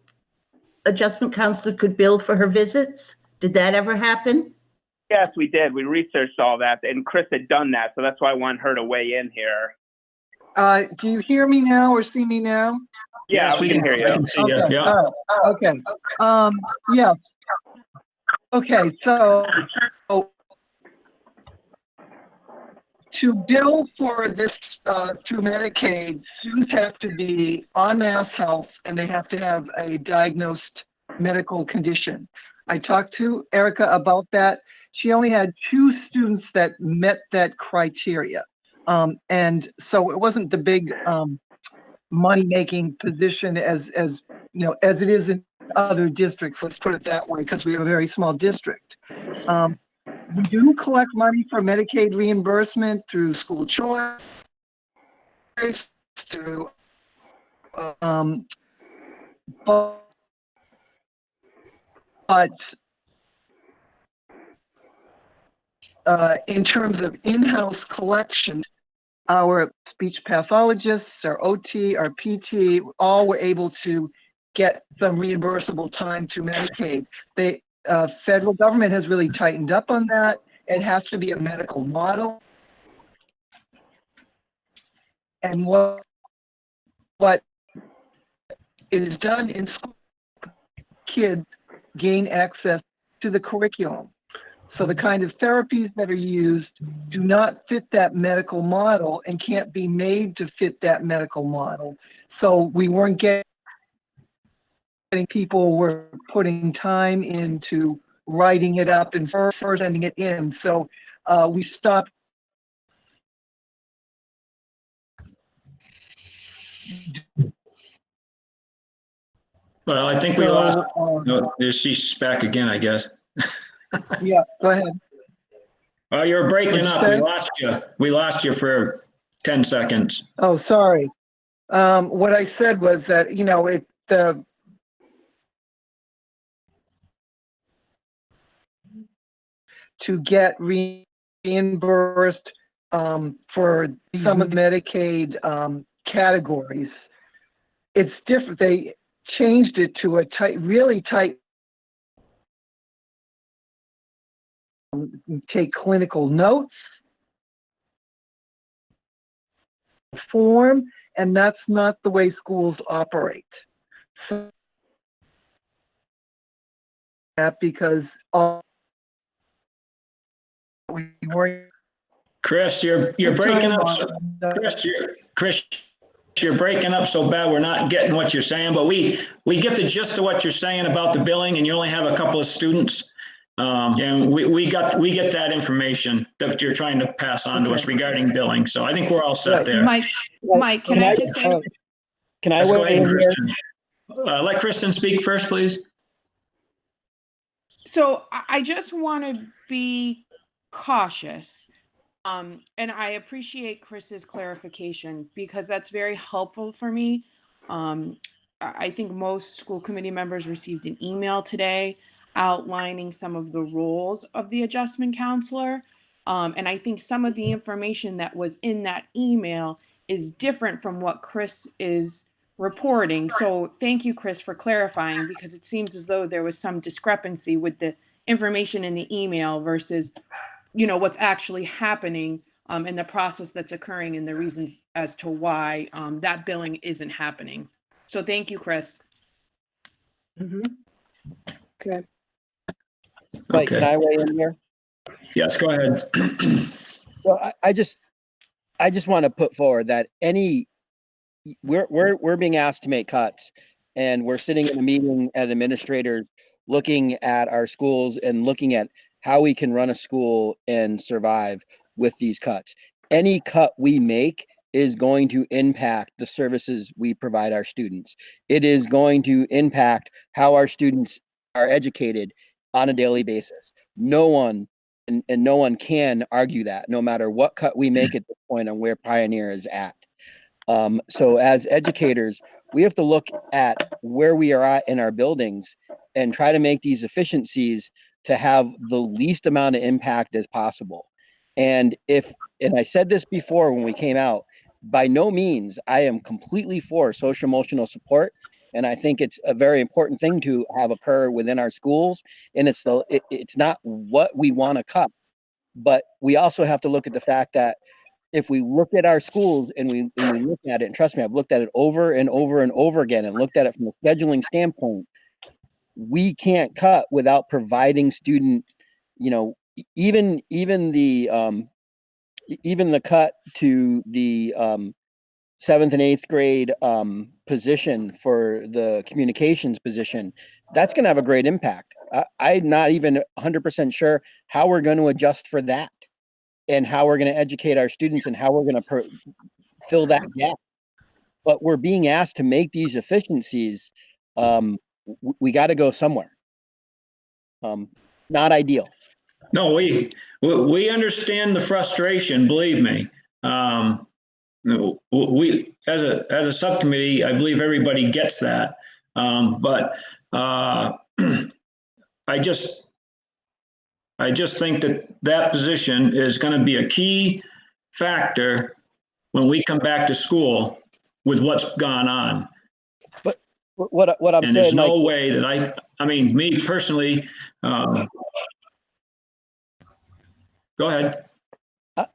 adjustment counselor could bill for her visits? Did that ever happen? Yes, we did. We researched all that, and Chris had done that, so that's why I want her to weigh in here. Do you hear me now or see me now? Yeah, Yes, we can hear you. I can see you. Okay. Yeah. Okay. Yeah. Okay. So to bill for this through Medicaid, students have to be on Mass Health and they have to have a diagnosed medical condition. I talked to Erica about that. She only had 2 students that met that criteria. And so it wasn't the big money-making position as it is in other districts. Let's put it that way, because we have a very small district. We do collect money for Medicaid reimbursement through school choice, through but in terms of in-house collection, our speech pathologists, our OT, our PT, all were able to get some reimbursable time through Medicaid. The federal government has really tightened up on that. It has to be a medical model. And what is done in school, kids gain access to the curriculum. So the kind of therapies that are used do not fit that medical model and can't be made to fit that medical model. So we weren't getting, people were putting time into writing it up and first sending it in. So we stopped Well, I think we So, lost. No, she's back again, I guess. yeah, go ahead. Oh, you're breaking What'd you up. We say? lost you. We lost you for 10 seconds. Oh, sorry. What I said was that, to get reimbursed for some of the Medicaid categories, it's different. They changed it to a really tight, take clinical notes, form, and that's not the way schools operate. So, because we weren't. Chris, you're breaking up. Chris, you're breaking up so bad. We're not getting what you're saying, but we get the gist of what you're saying about the billing, and you only have a couple of students. And we get that information that you're trying to pass on to us regarding billing. So I think we're all set there. Mike, can I just say? Can I Let's go weigh ahead, in here? Kristen. Let Kristen speak first, please. So I just want to be cautious. And I appreciate Chris's clarification because that's very helpful for me. I think most school committee members received an email today outlining some of the roles of the adjustment counselor. And I think some of the information that was in that email is different from what Chris is reporting. So thank you, Chris, for clarifying, because it seems as though there was some discrepancy with the information in the email versus, what's actually happening in the process that's occurring and the reasons as to why that billing isn't happening. So thank you, Chris. Mm-hmm. Okay. Mike, can I weigh in here? Yes, go ahead. Well, I just want to put forward that we're being asked to make cuts, and we're sitting in a meeting at administrators looking at our schools and looking at how we can run a school and survive with these cuts. Any cut we make is going to impact the services we provide our students. It is going to impact how our students are educated on a daily basis. No one and no one can argue that, no matter what cut we make at this point on where Pioneer is at. So as educators, we have to look at where we are at in our buildings and try to make these efficiencies to have the least amount of impact as possible. And I said this before when we came out, by no means I am completely for social emotional support. And I think it's a very important thing to have occur within our schools. And it's not what we want to cut, but we also have to look at the fact that if we look at our schools and we look at it, and trust me, I've looked at it over and over and over again and looked at it from a scheduling standpoint, we can't cut without providing student, even the cut to the 7th and 8th grade position for the communications position, that's going to have a great impact. I'm not even 100% sure how we're going to adjust for that and how we're going to educate our students and how we're going to fill that gap. But we're being asked to make these efficiencies. We got to go somewhere. Not ideal. No, we understand the frustration, believe me. We as a subcommittee, I believe everybody gets that. But I just think that position is going to be a key factor when we come back to school with what's gone on. But what I'm and saying, there's no Mike, way that I mean, me personally. Go ahead.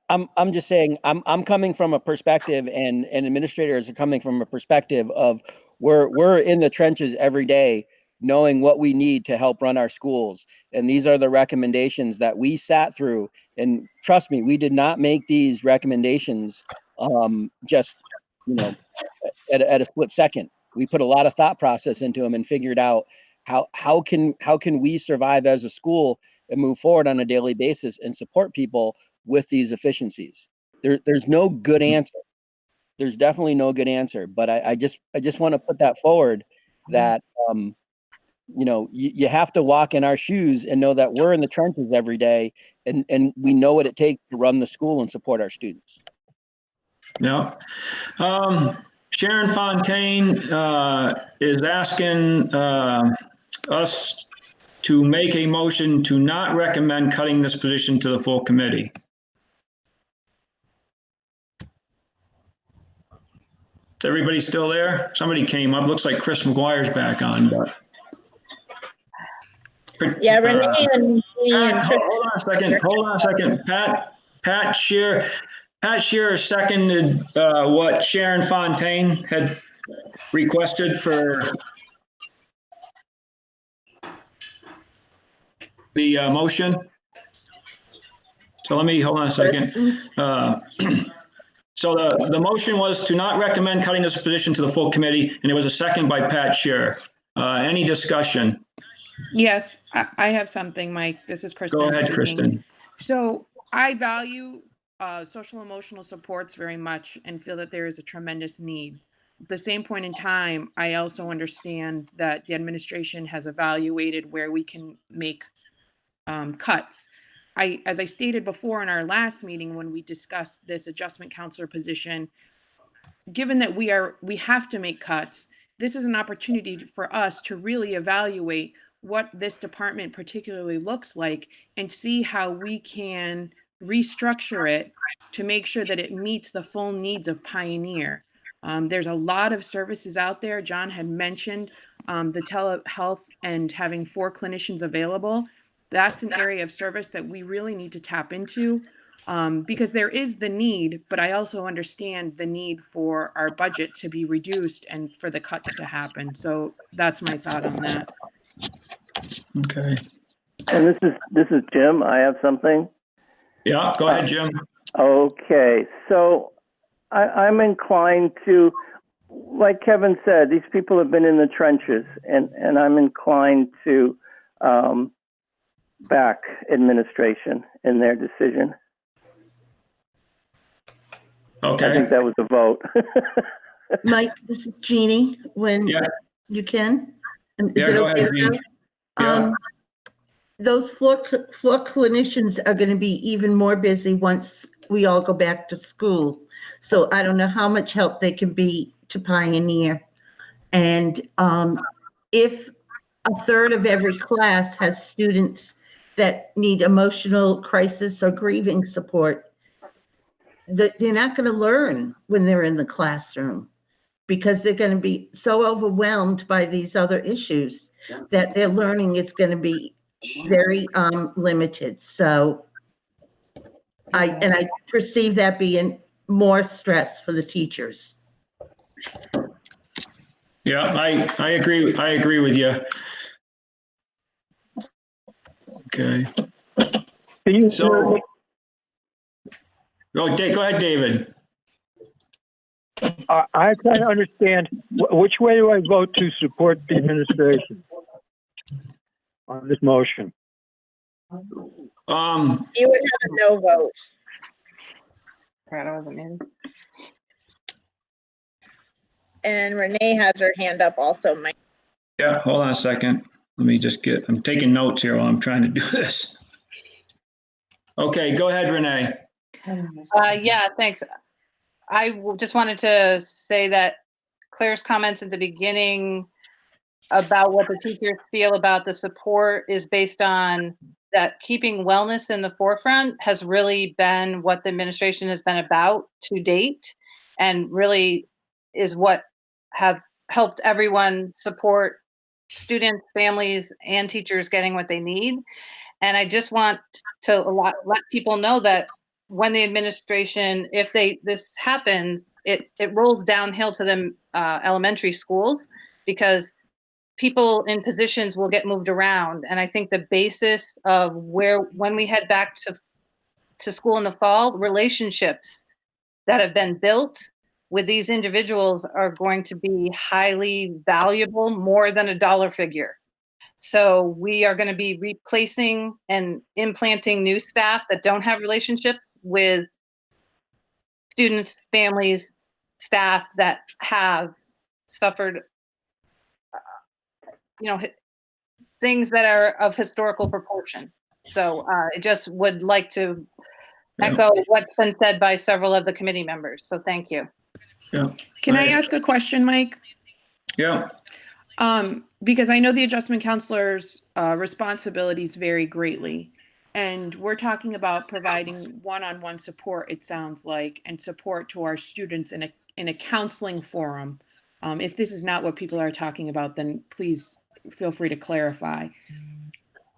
I'm just saying I'm coming from a perspective, and administrators are coming from a perspective of we're in the trenches every day, knowing what we need to help run our schools. And these are the recommendations that we sat through. And trust me, we did not make these recommendations just at a split second. We put a lot of thought process into them and figured out how can we survive as a school and move forward on a daily basis and support people with these efficiencies. There's no good answer. there's definitely no good answer, but I just want to put that forward that, you have to walk in our shoes and know that we're in the trenches every day, and we know what it takes to run the school and support our students. Yeah. Sharon Fontaine is asking us to make a motion to not recommend cutting this position to the full committee. Is everybody still there? Somebody came up. Looks like Chris McGuire's back on, but. Yeah, Renee and me and Chris. Hold on a second. Pat Shear seconded what Sharon Fontaine had requested for the motion. So hold on a second. So the motion was to not recommend cutting this position to the full committee, and it was a second by Pat Shear. Any discussion? Yes, I have something, Mike. This is Kristen. Go ahead, speaking. Kristen. So I value social emotional supports very much and feel that there is a tremendous need. At the same point in time, I also understand that the administration has evaluated where we can make cuts. As I stated before in our last meeting when we discussed this adjustment counselor position, given that we have to make cuts, this is an opportunity for us to really evaluate what this department particularly looks like and see how we can restructure it to make sure that it meets the full needs of Pioneer. There's a lot of services out there. John had mentioned the telehealth and having 4 clinicians available. That's an area of service that we really need to tap into because there is the need, but I also understand the need for our budget to be reduced and for the cuts to happen. So that's my thought on that. Okay. And this is Jim. I have something. Yeah, go ahead, Jim. Okay, so I'm inclined to, like Kevin said, these people have been in the trenches, and I'm inclined to back administration in their decision. Okay. I think that was a vote. Mike, this is Jeannie, when you can. Is it go okay ahead, Jeannie. Those floor clinicians are going to be even more busy once we all go back to school. So I don't know how much help they can be to Pioneer. And if a third of every class has students that need emotional crisis or grieving support, they're not going to learn when they're in the classroom because they're going to be so overwhelmed by these other issues that their learning is going to be very limited. So I perceive that being more stress for the teachers. Yeah, I agree. I agree with you. Okay. So, go ahead, David. I try to understand which way do I vote to support the administration on this motion? You would have a no vote. And Renee has her hand up also, Mike. Yeah, hold on a second. Let me just I'm taking notes here while I'm trying to do this. Okay, go ahead, Renee. Yeah, thanks. I just wanted to say that Claire's comments at the beginning about what the teachers feel about the support is based on that keeping wellness in the forefront has really been what the administration has been about to date, and really is what have helped everyone support students, families, and teachers getting what they need. And I just want to let people know that when the administration, if this happens, it rolls downhill to the elementary schools, because people in positions will get moved around. And I think the basis of when we head back to school in the fall, relationships that have been built with these individuals are going to be highly valuable, more than a dollar figure. So we are going to be replacing and implanting new staff that don't have relationships with students, families, staff that have suffered, things that are of historical proportion. So I just would like to echo what's been said by several of the committee members. So thank you. Yeah. Can I ask a question, Mike? Yeah. Because I know the adjustment counselor's responsibilities vary greatly. And we're talking about providing one-on-one support, it sounds like, and support to our students in a counseling forum. If this is not what people are talking about, then please feel free to clarify.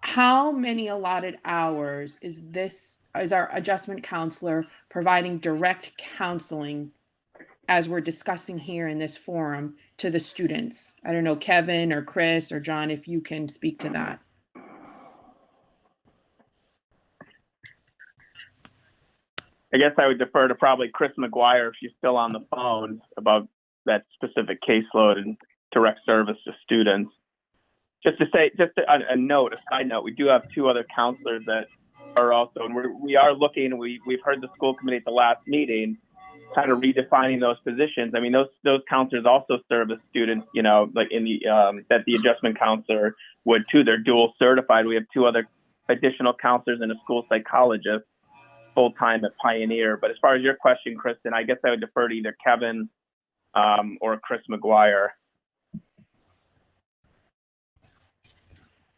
How many allotted hours is our adjustment counselor providing direct counseling as we're discussing here in this forum to the students? I don't know, Kevin or Chris or John, if you can speak to that. I guess I would defer to probably Chris McGuire if she's still on the phone about that specific caseload and direct service to students. Just a side note, we do have two other counselors that are also, and we are looking, we've heard the school committee at the last meeting, kind of redefining those positions. I mean, those counselors also serve as students, like in the, that the adjustment counselor would too. They're dual certified. We have two other additional counselors and a school psychologist full-time at Pioneer. But as far as your question, Kristen, I guess I would defer to either Kevin or Chris McGuire.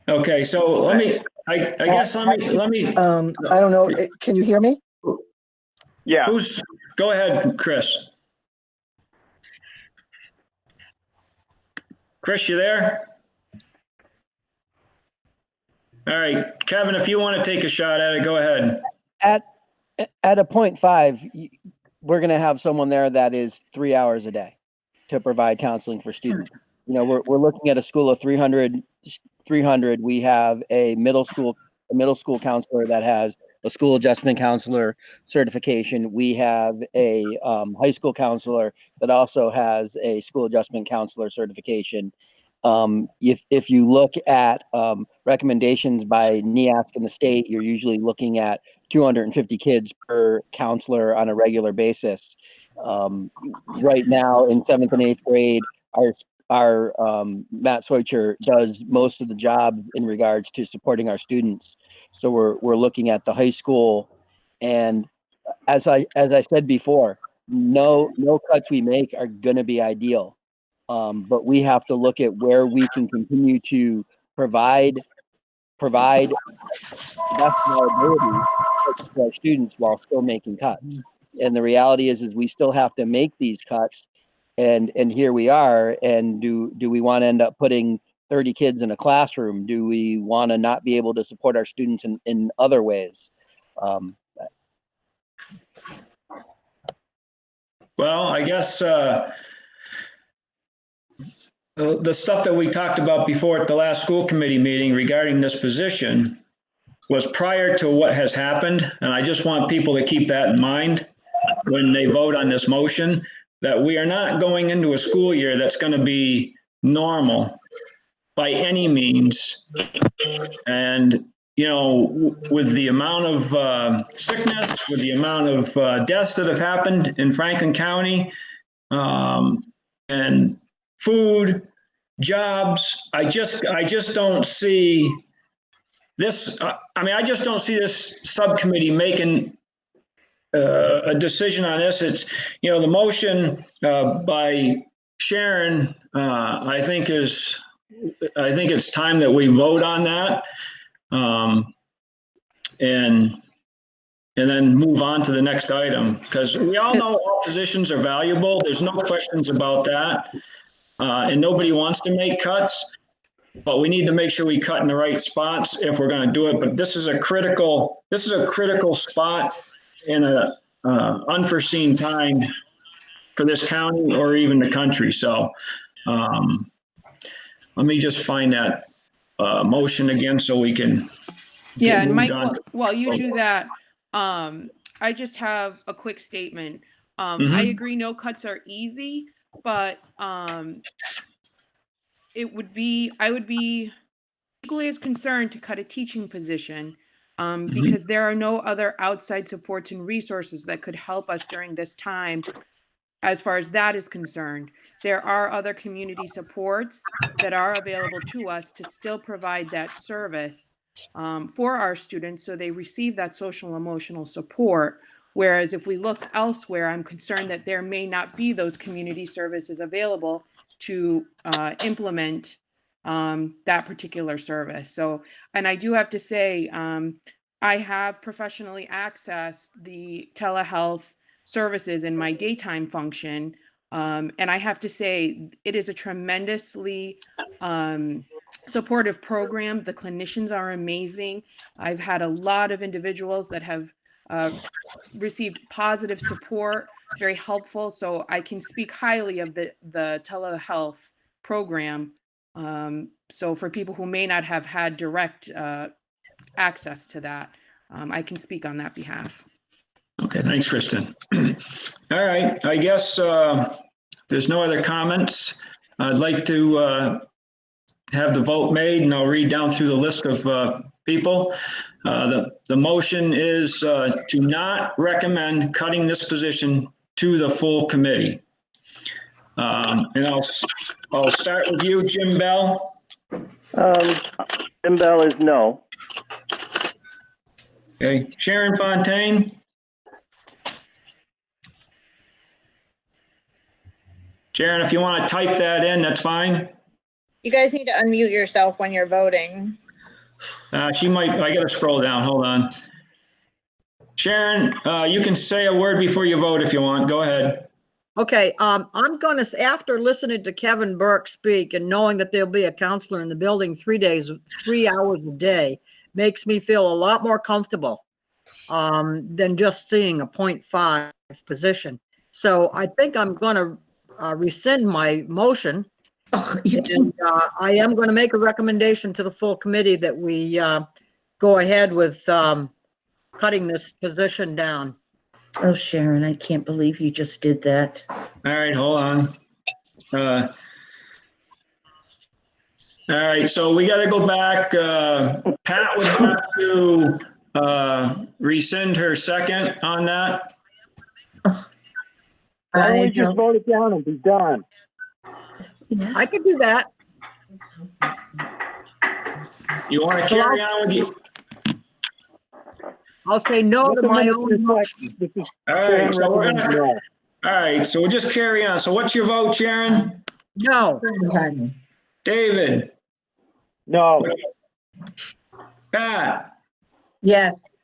Okay, so let me. I don't know. Can you hear me? Yeah. Go ahead, Chris. Chris, you there? All right, Kevin, if you want to take a shot at it, go ahead. At a 0.5, we're going to have someone there that is 3 hours a day to provide counseling for students. We're looking at a school of 300. We have a middle school counselor that has a school adjustment counselor certification. We have a high school counselor that also has a school adjustment counselor certification. If you look at recommendations by NEASC in the state, you're usually looking at 250 kids per counselor on a regular basis. Right now in 7th and 8th grade, our Matt Soicher does most of the job in regards to supporting our students. So we're looking at the high school, and as I said before, no cuts we make are going to be ideal. But we have to look at where we can continue to provide best of our ability to our students while still making cuts. And the reality is we still have to make these cuts. And here we are. And do we want to end up putting 30 kids in a classroom? Do we want to not be able to support our students in other ways? Well, I guess the stuff that we talked about before at the last school committee meeting regarding this position was prior to what has happened. And I just want people to keep that in mind when they vote on this motion, that we are not going into a school year that's going to be normal by any means. And, with the amount of sickness, with the amount of deaths that have happened in Franklin County, and food, jobs, I just don't see this. I just don't see this subcommittee making a decision on this. It's, the motion by Sharon, I think it's time that we vote on that, and then move on to the next item, because we all know all positions are valuable. There's no questions about that, and nobody wants to make cuts, but we need to make sure we cut in the right spots if we're going to do it. But this is a critical spot in a unforeseen time for this county or even the country. So let me just find that motion again so we can. Yeah, and Mike, while you do that, I just have a quick statement. I agree, no cuts are easy, but I would be equally as concerned to cut a teaching position, because there are no other outside supports and resources that could help us during this time as far as that is concerned, there are other community supports that are available to us to still provide that service for our students, so they receive that social emotional support. Whereas if we looked elsewhere, I'm concerned that there may not be those community services available to implement that particular service. So, and I do have to say, I have professionally accessed the telehealth services in my daytime function. And I have to say, it is a tremendously supportive program. The clinicians are amazing. I've had a lot of individuals that have received positive support, very helpful. So I can speak highly of the telehealth program. So for people who may not have had direct access to that, I can speak on that behalf. Okay, thanks, Kristen. All right, I guess there's no other comments. I'd like to have the vote made, and I'll read down through the list of people. The motion is to not recommend cutting this position to the full committee. And I'll start with you, Jim Bell. Jim Bell is no. Okay, Sharon Fontaine. Sharon, if you want to type that in, that's fine. You guys need to unmute yourself when you're voting. She might, I gotta scroll down, hold on. Sharon, you can say a word before you vote if you want, go ahead. Okay, I'm gonna, after listening to Kevin Burke speak and knowing that there'll be a counselor in the building 3 hours a day, makes me feel a lot more comfortable than just seeing a 0.5 position. So I think I'm gonna rescind my motion. And, I am going to make a recommendation to the full committee that we go ahead with cutting this position down. Oh, Sharon, I can't believe you just did that. All right, hold on. All right, so we got to go back. Pat would have to rescind her second on that. Why don't we just vote it down and be done? I could do that. You want to carry on with you? I'll say no to my own motion. All right, so we're gonna, all right, so we'll just carry on. So what's your vote, Sharon? No. David? No. Pat? Yes.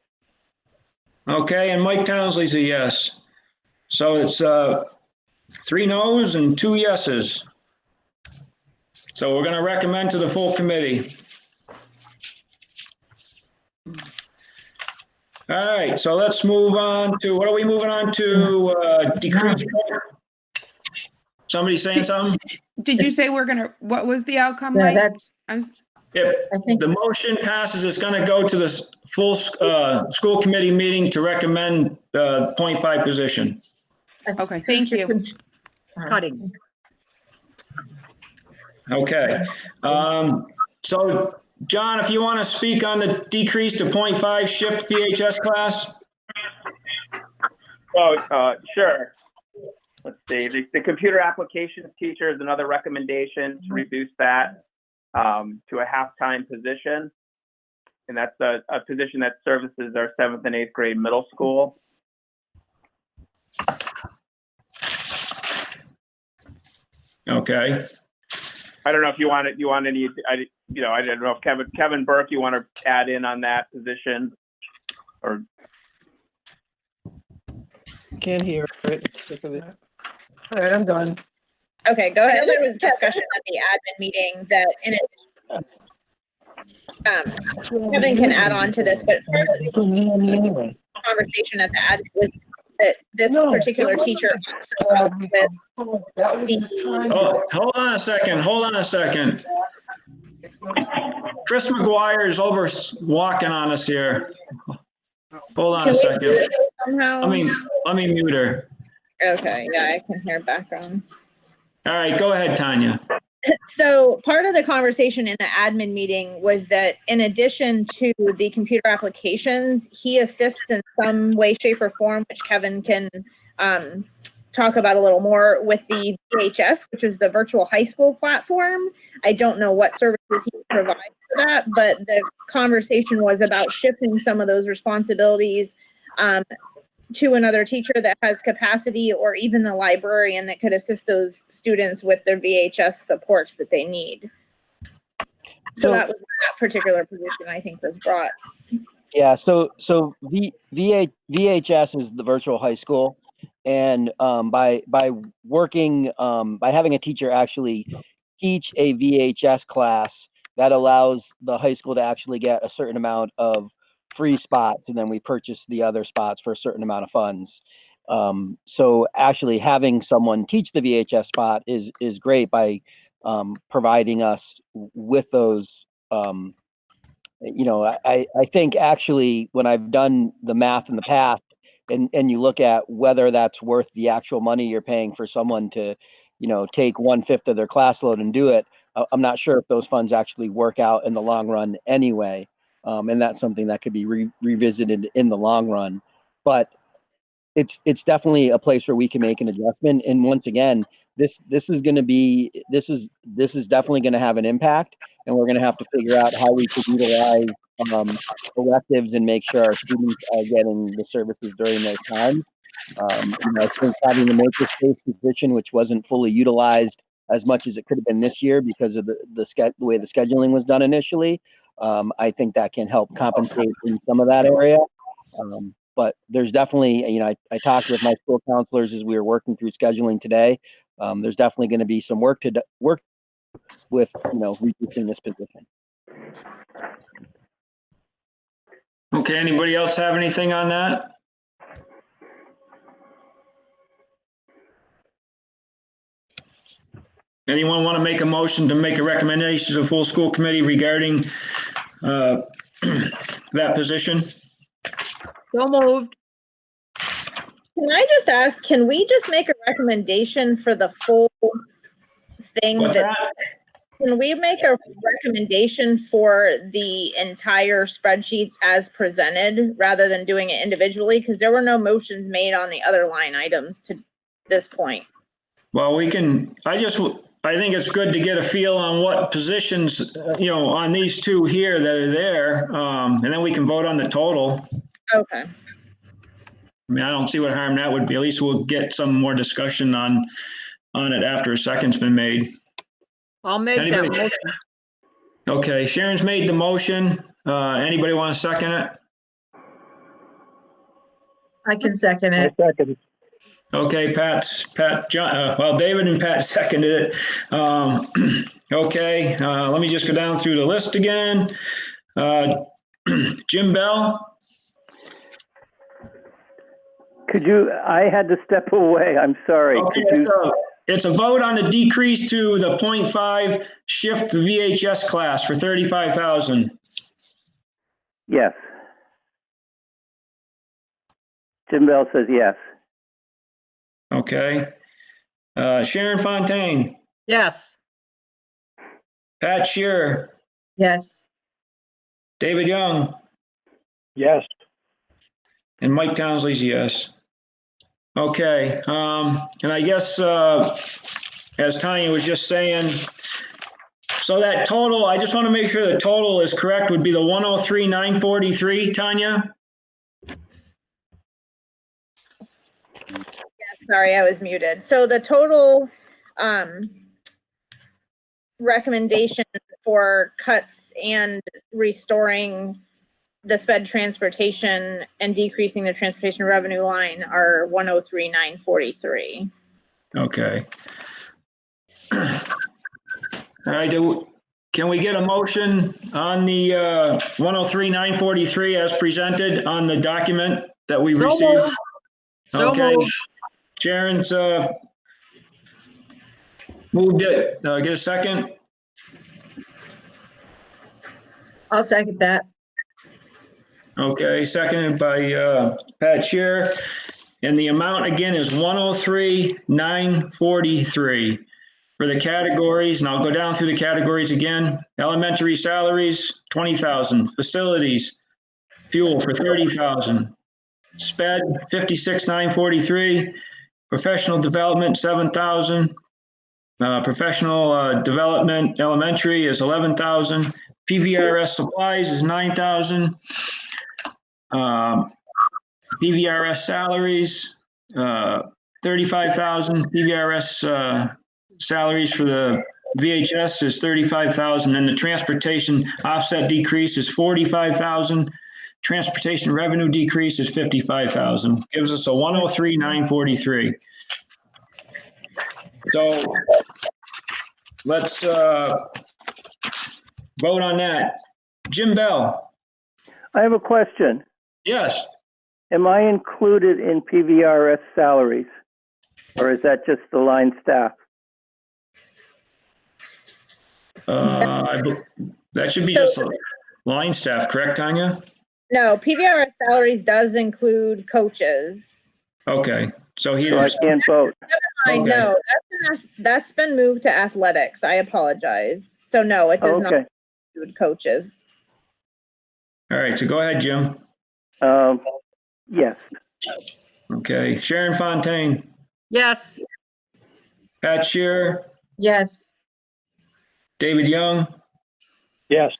Okay, and Mike Townsley's a yes. So it's 3 no's and 2 yeses. So we're going to recommend to the full committee. All right, so let's move on to, what are we moving on to? Decrease. Somebody saying something? Did you say we're gonna, what was the outcome, Yeah, Mike? that's, If the motion passes, it's going to go to the full school committee meeting to recommend the 0.5 position. Okay, thank you. Cutting. Okay. So John, if you want to speak on the decrease to 0.5 shift PHS class? Oh, sure. Let's see. The computer applications teacher is another recommendation to reduce that to a half-time position. And that's a position that services our 7th and 8th grade middle school. Okay. I don't know if you want it. You want any? I don't know if Kevin Burke, you want to add in on that position, or Can't hear it. Sick of it. All right, I'm done. Okay, go ahead. There was discussion at the admin meeting that in it, Kevin can add on to this, but part of the conversation at the admin was that this particular teacher also helped with the. Oh, hold on a second. Chris McGuire is over walking on us here. Hold on a second. Somehow? Let me mute her. Okay, yeah, I can hear background. All right, go ahead, Tanya. So part of the conversation in the admin meeting was that in addition to the computer applications, he assists in some way, shape, or form, which Kevin can talk about a little more with the VHS, which is the virtual high school platform. I don't know what services he provides for that, but the conversation was about shifting some of those responsibilities to another teacher that has capacity, or even the librarian that could assist those students with their VHS supports that they need. So that was that particular position I think was brought. Yeah, so VHS is the virtual high school, and by working by having a teacher actually teach a VHS class, that allows the high school to actually get a certain amount of free spots, and then we purchase the other spots for a certain amount of funds. So actually having someone teach the VHS spot is great by providing us with those. I think actually when I've done the math in the past, and you look at whether that's worth the actual money you're paying for someone to, take 1/5 of their class load and do it, I'm not sure if those funds actually work out in the long run anyway. And that's something that could be revisited in the long run. But it's definitely a place where we can make an adjustment. And once again, this is definitely going to have an impact, and we're going to have to figure out how we could utilize electives and make sure our students are getting the services during those times. I think having the makerspace position, which wasn't fully utilized as much as it could have been this year because of the way the scheduling was done initially, I think that can help compensate in some of that area. But there's definitely, I talked with my school counselors as we were working through scheduling today. There's definitely going to be some work with, reducing this position. Okay, anybody else have anything on that? Anyone want to make a motion to make a recommendation to the full school committee regarding that position? So moved. Can I just ask, can we just make a recommendation for the full thing? What's that? Can we make a recommendation for the entire spreadsheet as presented rather than doing it individually? Because there were no motions made on the other line items to this point. Well, I think it's good to get a feel on what positions, on these two here that are there, and then we can vote on the total. Okay. I mean, I don't see what harm that would be. At least we'll get some more discussion on it after a second's been made. I'll make that motion. Okay, Sharon's made the motion. Anybody want to second it? I can second it. I second it. Okay, David and Pat seconded it. Okay, let me just go down through the list again. Jim Bell? I had to step away. I'm sorry. Okay, it's a vote on the decrease to the 0.5 shift the VHS class for $35,000. Yes. Jim Bell says yes. Okay. Sharon Fontaine? Yes. Pat Shearer? Yes. David Young? Yes. And Mike Townsley's yes. Okay, and I guess as Tanya was just saying, so that total, I just want to make sure the total is correct, would be the 103,943, Tanya? Yeah, sorry, I was muted. So the total recommendation for cuts and restoring the sped transportation and decreasing the transportation revenue line are 103,943. Okay. All right, can we get a motion on the 103,943 as presented on the document that we received? Okay. Sharon's moved it. Get a second? I'll second that. Okay, seconded by Pat Shearer. And the amount again is 103,943 for the categories. And I'll go down through the categories again. Elementary salaries, 20,000. Facilities, fuel for 30,000. Sped, 56,943. Professional development, 7,000. Professional development elementary is 11,000. PVRS supplies is 9,000. PVRS salaries, 35,000. PVRS salaries for the VHS is 35,000, and the transportation offset decrease is 45,000. Transportation revenue decrease is 55,000. Gives us a 103,943. So let's vote on that. Jim Bell. I have a question. Yes. Am I included in PVRS salaries? Or is that just the line staff? That should be So- just line staff, correct, Tanya? No, PVRS salaries does include coaches. Okay, so he So I can't vote. I Okay. know, that's been moved to athletics. I apologize. So no, it does not Okay. include coaches. All right, so go ahead, Jim. Yes. Okay, Sharon Fontaine, Yes. Pat Shearer, Yes. David Young, Yes.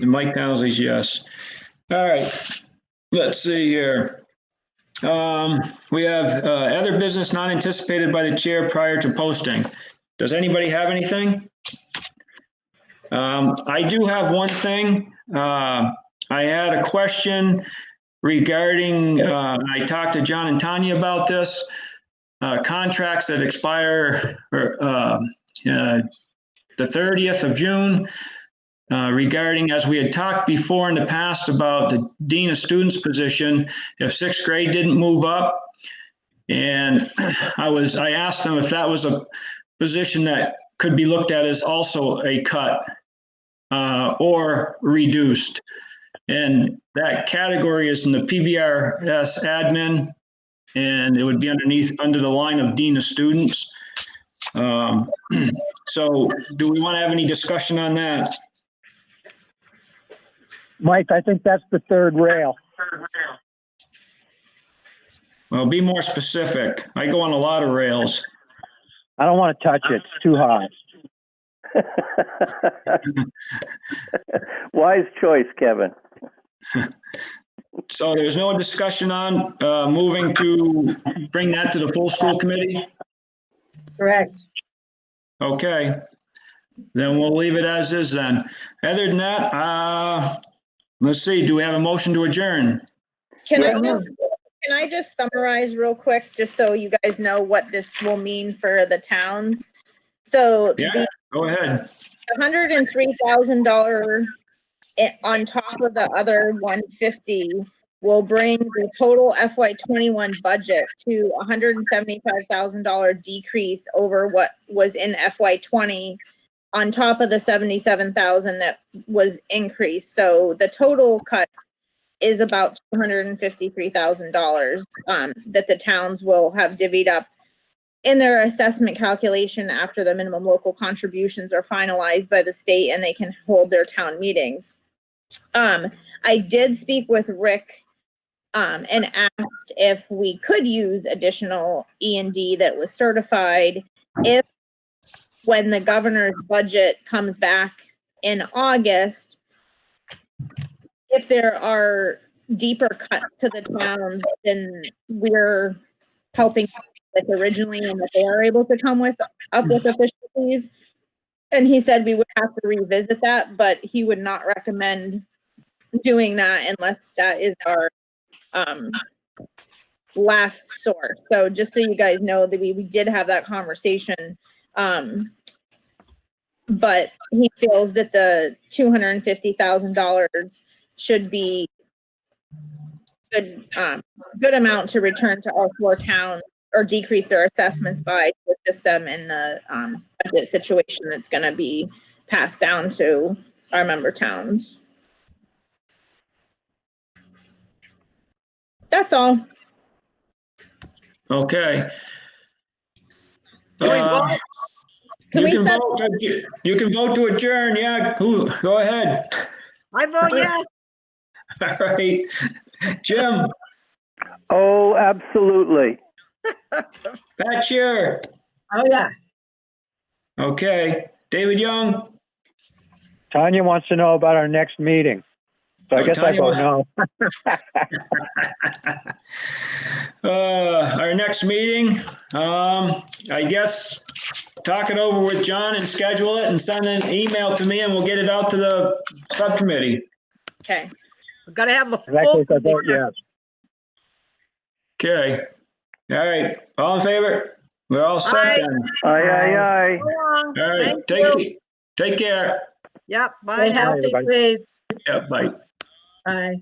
and Mike Townsley's yes. All right, let's see here. We have other business not anticipated by the chair prior to posting. Does anybody have anything? I do have one thing. I had a question regarding, I talked to John and Tanya about this, contracts that expire the 30th of June. Regarding, as we had talked before in the past about the Dean of Students position, if sixth grade didn't move up. And I asked them if that was a position that could be looked at as also a cut or reduced. And that category is in the PVRS admin, and it would be under the line of Dean of Students. So do we want to have any discussion on that? Mike, I think that's the third rail. Well, be more specific. I go on a lot of rails. I don't want to touch it. It's too high. Wise choice, Kevin. So there's no discussion on moving to bring that to the full school committee? Correct. Okay, then we'll leave it as is then. Other than that, let's see, do we have a motion to adjourn? Can I just summarize real quick, just so you guys know what this will mean for the towns? So Yeah, go ahead. $103,000 on top of the other 150 will bring the total FY21 budget to $175,000 decrease over what was in FY20 on top of the 77,000 that was increased. So the total cut is about $253,000 that the towns will have divvied up in their assessment calculation after the minimum local contributions are finalized by the state and they can hold their town meetings. I did speak with Rick and asked if we could use additional E&D that was certified if when the governor's budget comes back in August, if there are deeper cuts to the towns than we're helping with originally and that they are able to come up with efficiencies. And he said we would have to revisit that, but he would not recommend doing that unless that is our last source. So just so you guys know that we did have that conversation. But he feels that the $250,000 should be good amount to return to all four towns or decrease their assessments by to assist them in the budget situation that's going to be passed down to our member towns. That's all. Okay. Can we set- You can vote to adjourn, yeah, go ahead. I vote yes. All right, Jim, Oh, absolutely. Pat Shearer. Oh, yeah. Okay. David Young. Tanya wants to know about our next meeting. So I Oh, guess I Tanya vote no. Our next meeting, I guess, talk it over with John and schedule it and send an email to me and we'll get it out to the subcommittee. Okay. We've got to have the In that full. case, I vote yes. Okay. All right. All in favor? We're all set Aye. then. Aye. All right. Thank you. Take care. Yep, bye Stay now. healthy, everybody. please. Yeah, bye. Bye.